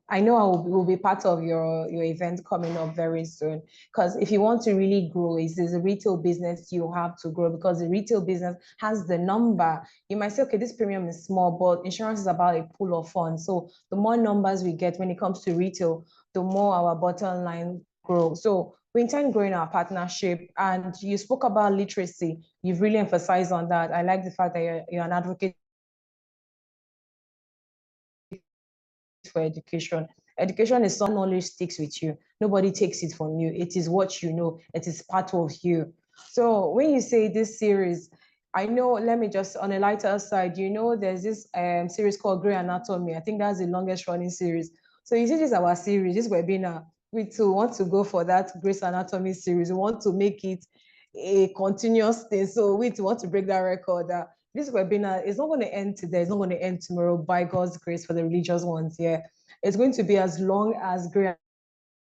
I know I will be part of your event coming up very soon, because if you want to really grow, it's a retail business, you have to grow, because the retail business has the number. You might say, okay, this premium is small, but insurance is about a pool of funds. So the more numbers we get when it comes to retail, the more our bottom line grows. So we intend growing our partnership. And you spoke about literacy. You've really emphasized on that. I like the fact that you're an advocate for education. Education is some knowledge sticks with you. Nobody takes it from you. It is what you know. It is part of you. So when you say this series, I know, let me just, on a lighter side, there's this series called Grey Anatomy. I think that's the longest running series. So you see, this is our series, this webinar. We too want to go for that Grey's Anatomy series. We want to make it a continuous thing. So we too want to break that record. This webinar is not going to end today. It's not going to end tomorrow, by God's grace, for the religious ones here. It's going to be as long as Grey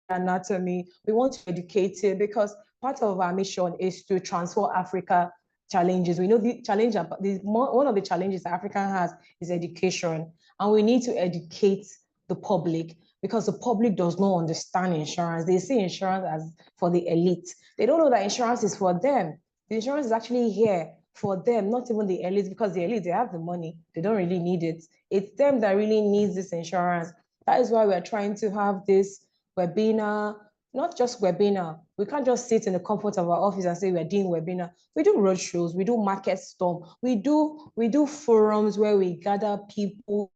Anatomy. We want to educate it, because part of our mission is to transform Africa challenges. We know the challenge, one of the challenges Africa has is education, and we need to educate the public, because the public does not understand insurance. They see insurance as for the elite. They don't know that insurance is for them. The insurance is actually here for them, not even the elite, because the elite, they have the money. They don't really need it. It's them that really needs this insurance. That is why we're trying to have this webinar, not just webinar. We can't just sit in the comfort of our office and say we're doing webinar. We do roadshows, we do market storm, we do forums where we gather people,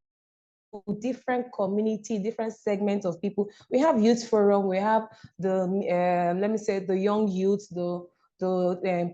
different community, different segments of people. We have youth forum, we have the let me say the young youth, the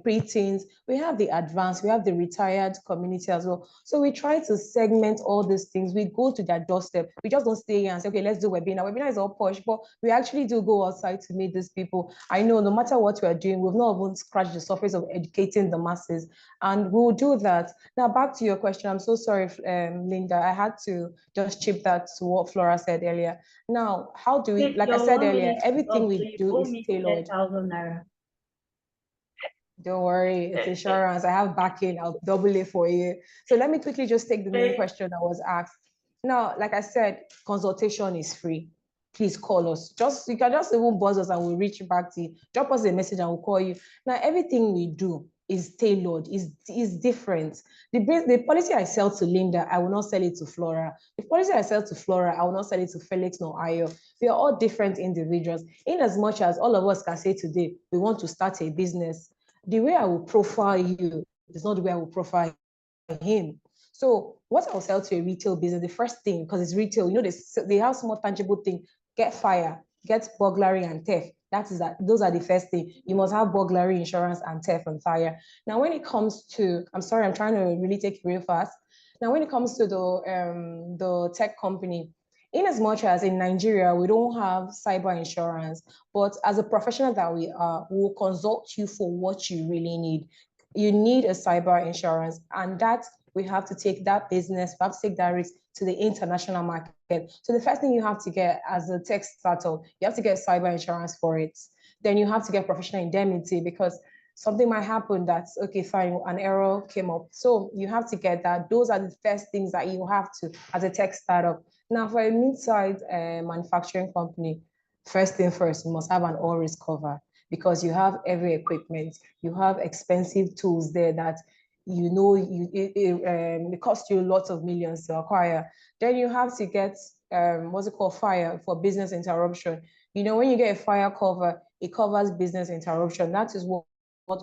pre-teens, we have the advanced, we have the retired community as well. So we try to segment all these things. We go to their doorstep. We just don't stay here and say, okay, let's do webinar. Webinar is all push, but we actually do go outside to meet these people. I know no matter what we're doing, we've not even scratched the surface of educating the masses, and we'll do that. Now, back to your question. I'm so sorry, Linda. I had to just chip that to what Flora said earlier. Now, how do we, like I said earlier, everything we do is tailored. 10,000 naira. Don't worry, it's insurance. I have backing. I'll double it for you. So let me quickly just take the main question that was asked. Now, like I said, consultation is free. Please call us. You can just even buzz us and we'll reach back to you. Drop us a message and we'll call you. Now, everything we do is tailored, is different. The policy I sell to Linda, I will not sell it to Flora. The policy I sell to Flora, I will not sell it to Felix nor Ayo. We are all different individuals. In as much as all of us can say today, we want to start a business, the way I will profile you is not the way I will profile him. So what I'll sell to a retail business, the first thing, because it's retail, you know, they have some more tangible thing, get fire, get burglary and theft. Those are the first thing. You must have burglary insurance and theft and fire. Now, when it comes to, I'm sorry, I'm trying to really take it real fast. Now, when it comes to the tech company, in as much as in Nigeria, we don't have cyber insurance, but as a professional that we are, we'll consult you for what you really need. You need a cyber insurance, and that we have to take that business, we have to take that risk to the international market. So the first thing you have to get as a tech startup, you have to get cyber insurance for it. Then you have to get professional indemnity, because something might happen that's, okay, fine, an error came up. So you have to get that. Those are the first things that you have to, as a tech startup. Now, for a mid-sized manufacturing company, first thing first, you must have an all risk cover, because you have every equipment, you have expensive tools there that you know it costs you lots of millions to acquire. Then you have to get what's it called, fire, for business interruption. You know, when you get a fire cover, it covers business interruption. That is what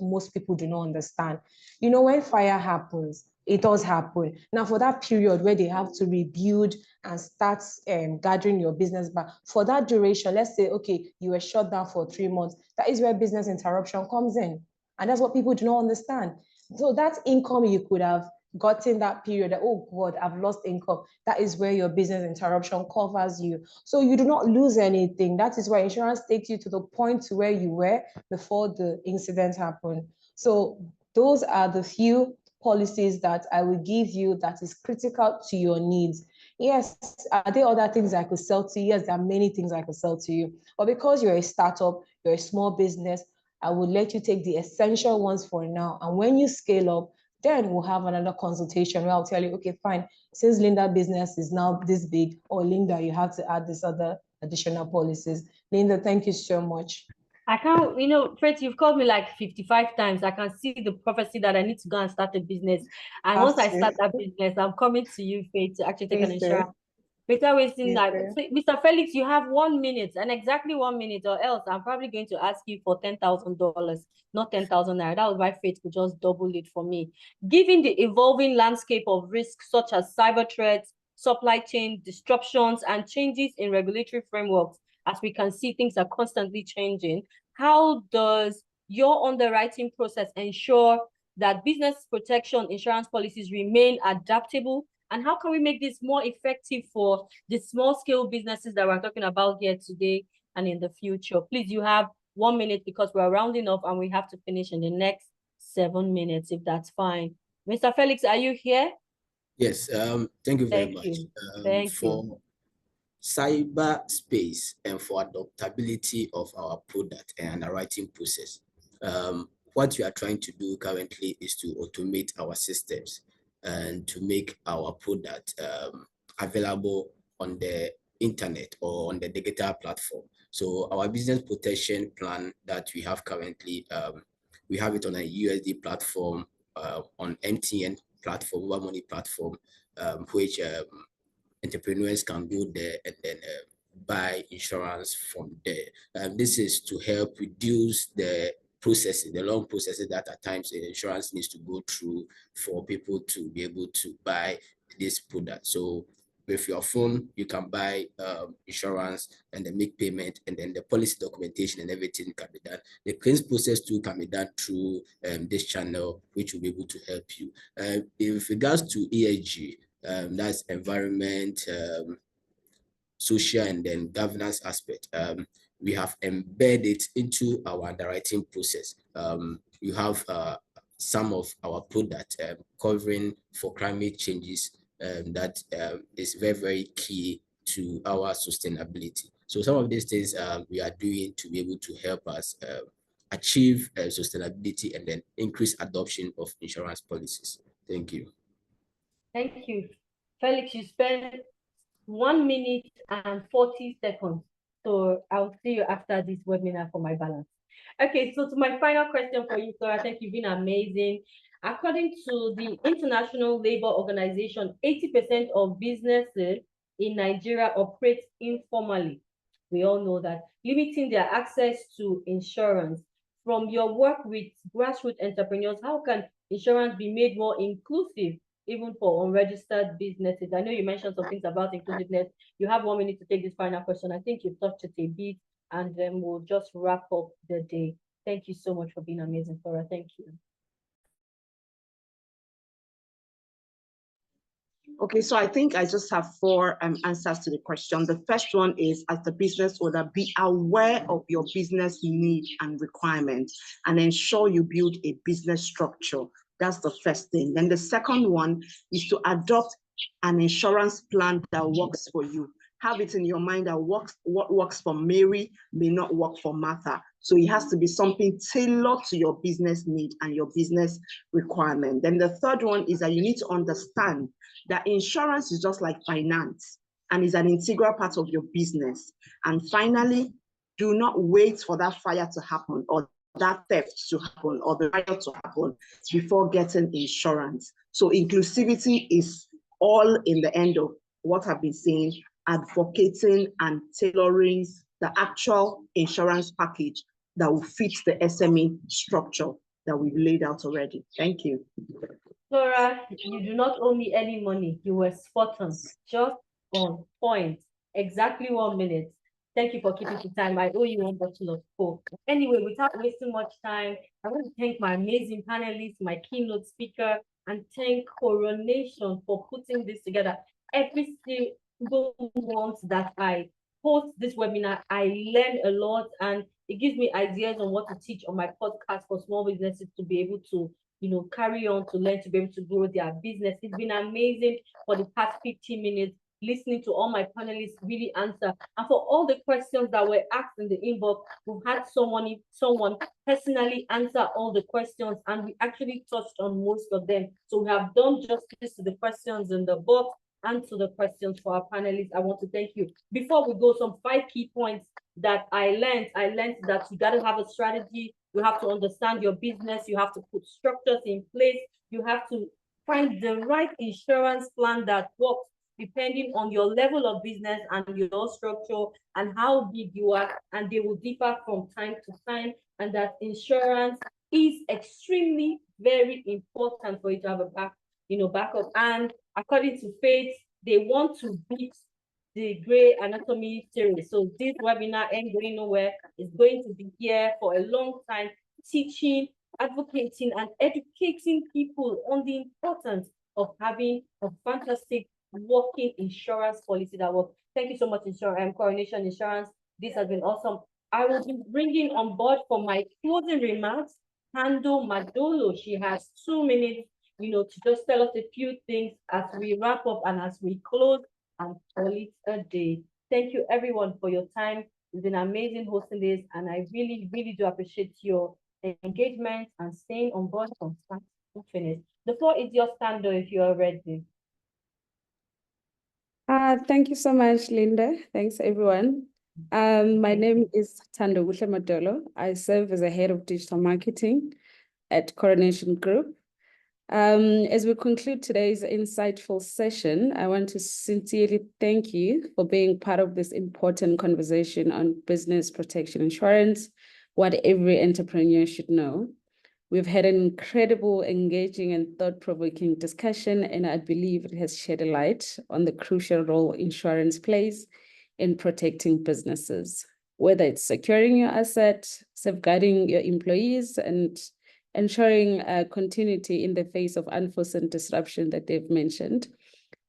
most people do not understand. You know, when fire happens, it does happen. Now, for that period where they have to rebuild and start gathering your business back, for that duration, let's say, okay, you were shut down for 3 months, that is where business interruption comes in. And that's what people do not understand. So that income you could have gotten that period, that, oh God, I've lost income, that is where your business interruption covers you. So you do not lose anything. That is why insurance takes you to the point to where you were before the incident happened. So those are the few policies that I will give you that is critical to your needs. Yes, are there other things I could sell to you? Yes, there are many things I could sell to you. But because you're a startup, you're a small business, I will let you take the essential ones for now. And when you scale up, then we'll have another consultation where I'll tell you, okay, fine, since Linda business is now this big, or Linda, you have to add this other additional policies. Linda, thank you so much. I can't, you know, Fred, you've called me like 55 times. I can see the prophecy that I need to go and start a business. And once I start that business, I'm coming to you, Faith, to actually take an insurance. Without wasting that, Mr. Felix, you have 1 minute, and exactly 1 minute, or else I'm probably going to ask you for $10,000, not 10,000 naira. That was why Faith could just double it for me. Given the evolving landscape of risks such as cyber threats, supply chain disruptions, and changes in regulatory frameworks, as we can see, things are constantly changing. How does your underwriting process ensure that business protection insurance policies remain adaptable? And how can we make this more effective for the small-scale businesses that we're talking about here today and in the future? Please, you have 1 minute, because we're rounding up and we have to finish in the next 7 minutes, if that's fine. Mr. Felix, are you here? Yes, thank you very much. Thank you. Cyberspace and for adaptability of our product and underwriting process, what we are trying to do currently is to automate our systems and to make our product available on the internet or on the digital platform. So our business protection plan that we have currently, we have it on a USD platform, on MTN platform, Mobile Money platform, which entrepreneurs can go there and then buy insurance from there. This is to help reduce the processes, the long processes that at times the insurance needs to go through for people to be able to buy this product. So with your phone, you can buy insurance and then make payment, and then the policy documentation and everything can be done. The claims process too can be done through this channel, which will be able to help you. In regards to ESG, that's environment, social, and then governance aspect. We have embedded into our underwriting process. You have some of our product covering for climate changes that is very, very key to our sustainability. So some of these things we are doing to be able to help us achieve sustainability and then increase adoption of insurance policies. Thank you. Thank you. Felix, you spent 1 minute and 40 seconds So I'll see you after this webinar for my balance. Okay, so to my final question for you, Flora, I think you've been amazing. According to the International Labour Organization, 80% of businesses in Nigeria operate informally. We all know that, limiting their access to insurance. From your work with grassroots entrepreneurs, how can insurance be made more inclusive, even for unregistered businesses? I know you mentioned some things about inclusiveness. You have 1 minute to take this final question. I think you've touched it a bit, and then we'll just wrap up the day. Thank you so much for being amazing, Flora. Thank you. Okay, so I think I just have 4 answers to the question. The first one is, as the business owner, be aware of your business needs and requirements and ensure you build a business structure. That's the first thing. Then the second one is to adopt an insurance plan that works for you. Have it in your mind that what works for Mary may not work for Martha. So it has to be something tailored to your business need and your business requirement. Then the third one is that you need to understand that insurance is just like finance and is an integral part of your business. And finally, do not wait for that fire to happen or that theft to happen or the riot to happen before getting insurance. So inclusivity is all in the end of what I've been saying, advocating and tailoring the actual insurance package that will fit the SME structure that we've laid out already. Thank you. Flora, you do not owe me any money. You were spot on, just on point. Exactly 1 minute. Thank you for keeping the time. I owe you 1 bottle of Coke. Anyway, without wasting much time, I want to thank my amazing panelists, my keynote speaker, and thank Coronation for putting this together. Every single month that I host this webinar, I learn a lot, and it gives me ideas on what to teach on my podcast for small businesses to be able to, carry on to learn, to be able to grow their business. It's been amazing for the past 15 minutes, listening to all my panelists really answer. And for all the questions that were asked in the inbox, we've had someone personally answer all the questions, and we actually touched on most of them. So we have done justice to the questions in the box and to the questions for our panelists. I want to thank you. Before we go, some 5 key points that I learned that you got to have a strategy. You have to understand your business. You have to put structures in place. You have to find the right insurance plan that works depending on your level of business and your structure and how big you are, and they will differ from time to time, and that insurance is extremely very important for you to have a backup. And according to Faith, they want to beat the Grey Anatomy series. So this webinar ain't going nowhere. It's going to be here for a long time, teaching, advocating, and educating people on the importance of having a fantastic working insurance policy that works. Thank you so much, Coronation Insurance. This has been awesome. I will be bringing on board for my closing remarks Hando Madolo. She has 2 minutes, to just tell us a few things as we wrap up and as we close and call it a day. Thank you everyone for your time. It's been amazing hosting this, and I really, really do appreciate your engagement and staying on board from start to finish. The floor is yours, Hando, if you are ready. Thank you so much, Linda. Thanks, everyone. My name is Thando Madolo. I serve as a head of digital marketing at Coronation Group. As we conclude today's insightful session, I want to sincerely thank you for being part of this important conversation on business protection insurance, what every entrepreneur should know. We've had an incredible, engaging, and thought-provoking discussion, and I believe it has shed a light on the crucial role insurance plays in protecting businesses, whether it's securing your asset, safeguarding your employees, and ensuring continuity in the face of unforeseen disruption that they've mentioned.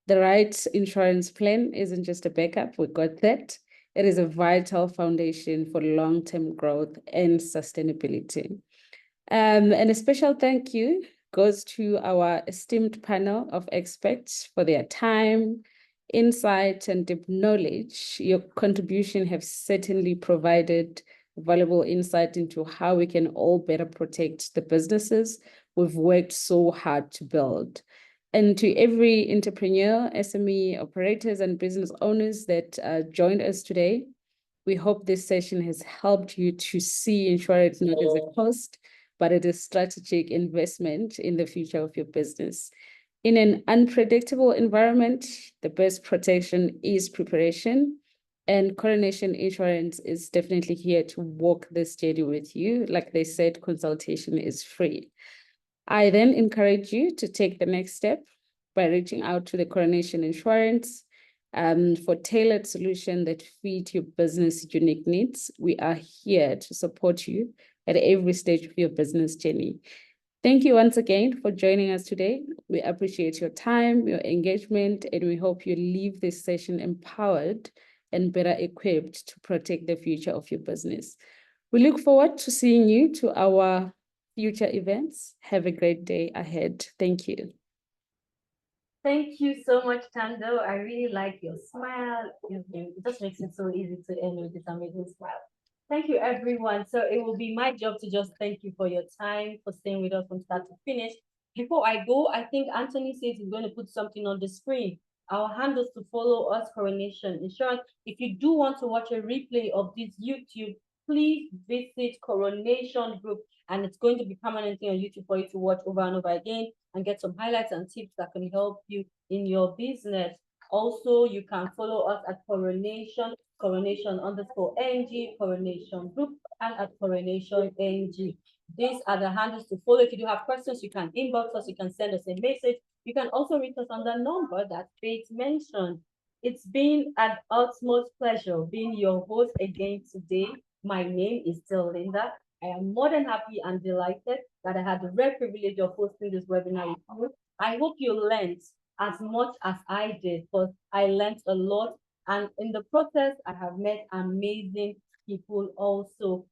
The right insurance plan isn't just a backup, we got that. It is a vital foundation for long-term growth and sustainability. And a special thank you goes to our esteemed panel of experts for their time, insight, and deep knowledge. Your contribution have certainly provided valuable insight into how we can all better protect the businesses we've worked so hard to build. And to every entrepreneur, SME operators, and business owners that joined us today, We hope this session has helped you to see insurance not as a cost, but as a strategic investment in the future of your business. In an unpredictable environment, the best protection is preparation, and Coronation Insurance is definitely here to walk this journey with you. Like they said, consultation is free. I then encourage you to take the next step by reaching out to the Coronation Insurance for tailored solutions that fit your business unique needs. We are here to support you at every stage of your business journey. Thank you once again for joining us today. We appreciate your time, your engagement, and we hope you leave this session empowered and better equipped to protect the future of your business. We look forward to seeing you to our future events. Have a great day ahead. Thank you. Thank you so much, Tando. I really like your smile. It just makes it so easy to end with this amazing smile. Thank you, everyone. So it will be my job to just thank you for your time, for staying with us from start to finish. Before I go, I think Anthony says he's going to put something on the screen. Our handles to follow us, Coronation Insurance. If you do want to watch a replay of this YouTube, please visit Coronation Group, and it's going to be permanently on YouTube for you to watch over and over again and get some highlights and tips that can help you in your business. Also, you can follow us at Coronation _NG, Coronation Group, and at Coronation NG. These are the handles to follow. If you do have questions, you can inbox us, you can send us a message. You can also reach us on the number that Faith mentioned. It's been an utmost pleasure being your host again today. My name is still Linda. I am more than happy and delighted that I had the rare privilege of hosting this webinar with you. I hope you learned as much as I did, because I learned a lot. And in the process, I have met amazing people also.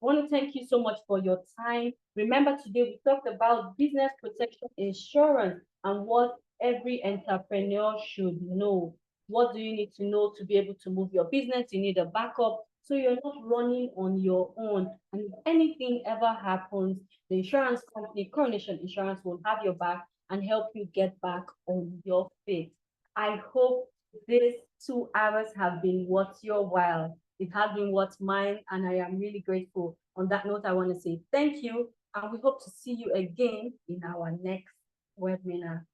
I want to thank you so much for your time. Remember, today we talked about business protection insurance and what every entrepreneur should know. What do you need to know to be able to move your business? You need a backup, so you're not running on your own. And if anything ever happens, the insurance company, Coronation Insurance, will have your back and help you get back on your feet. I hope these 2 hours have been worth your while. It has been worth mine, and I am really grateful. On that note, I want to say thank you, and we hope to see you again in our next webinar.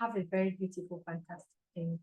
Have a very beautiful, fantastic day.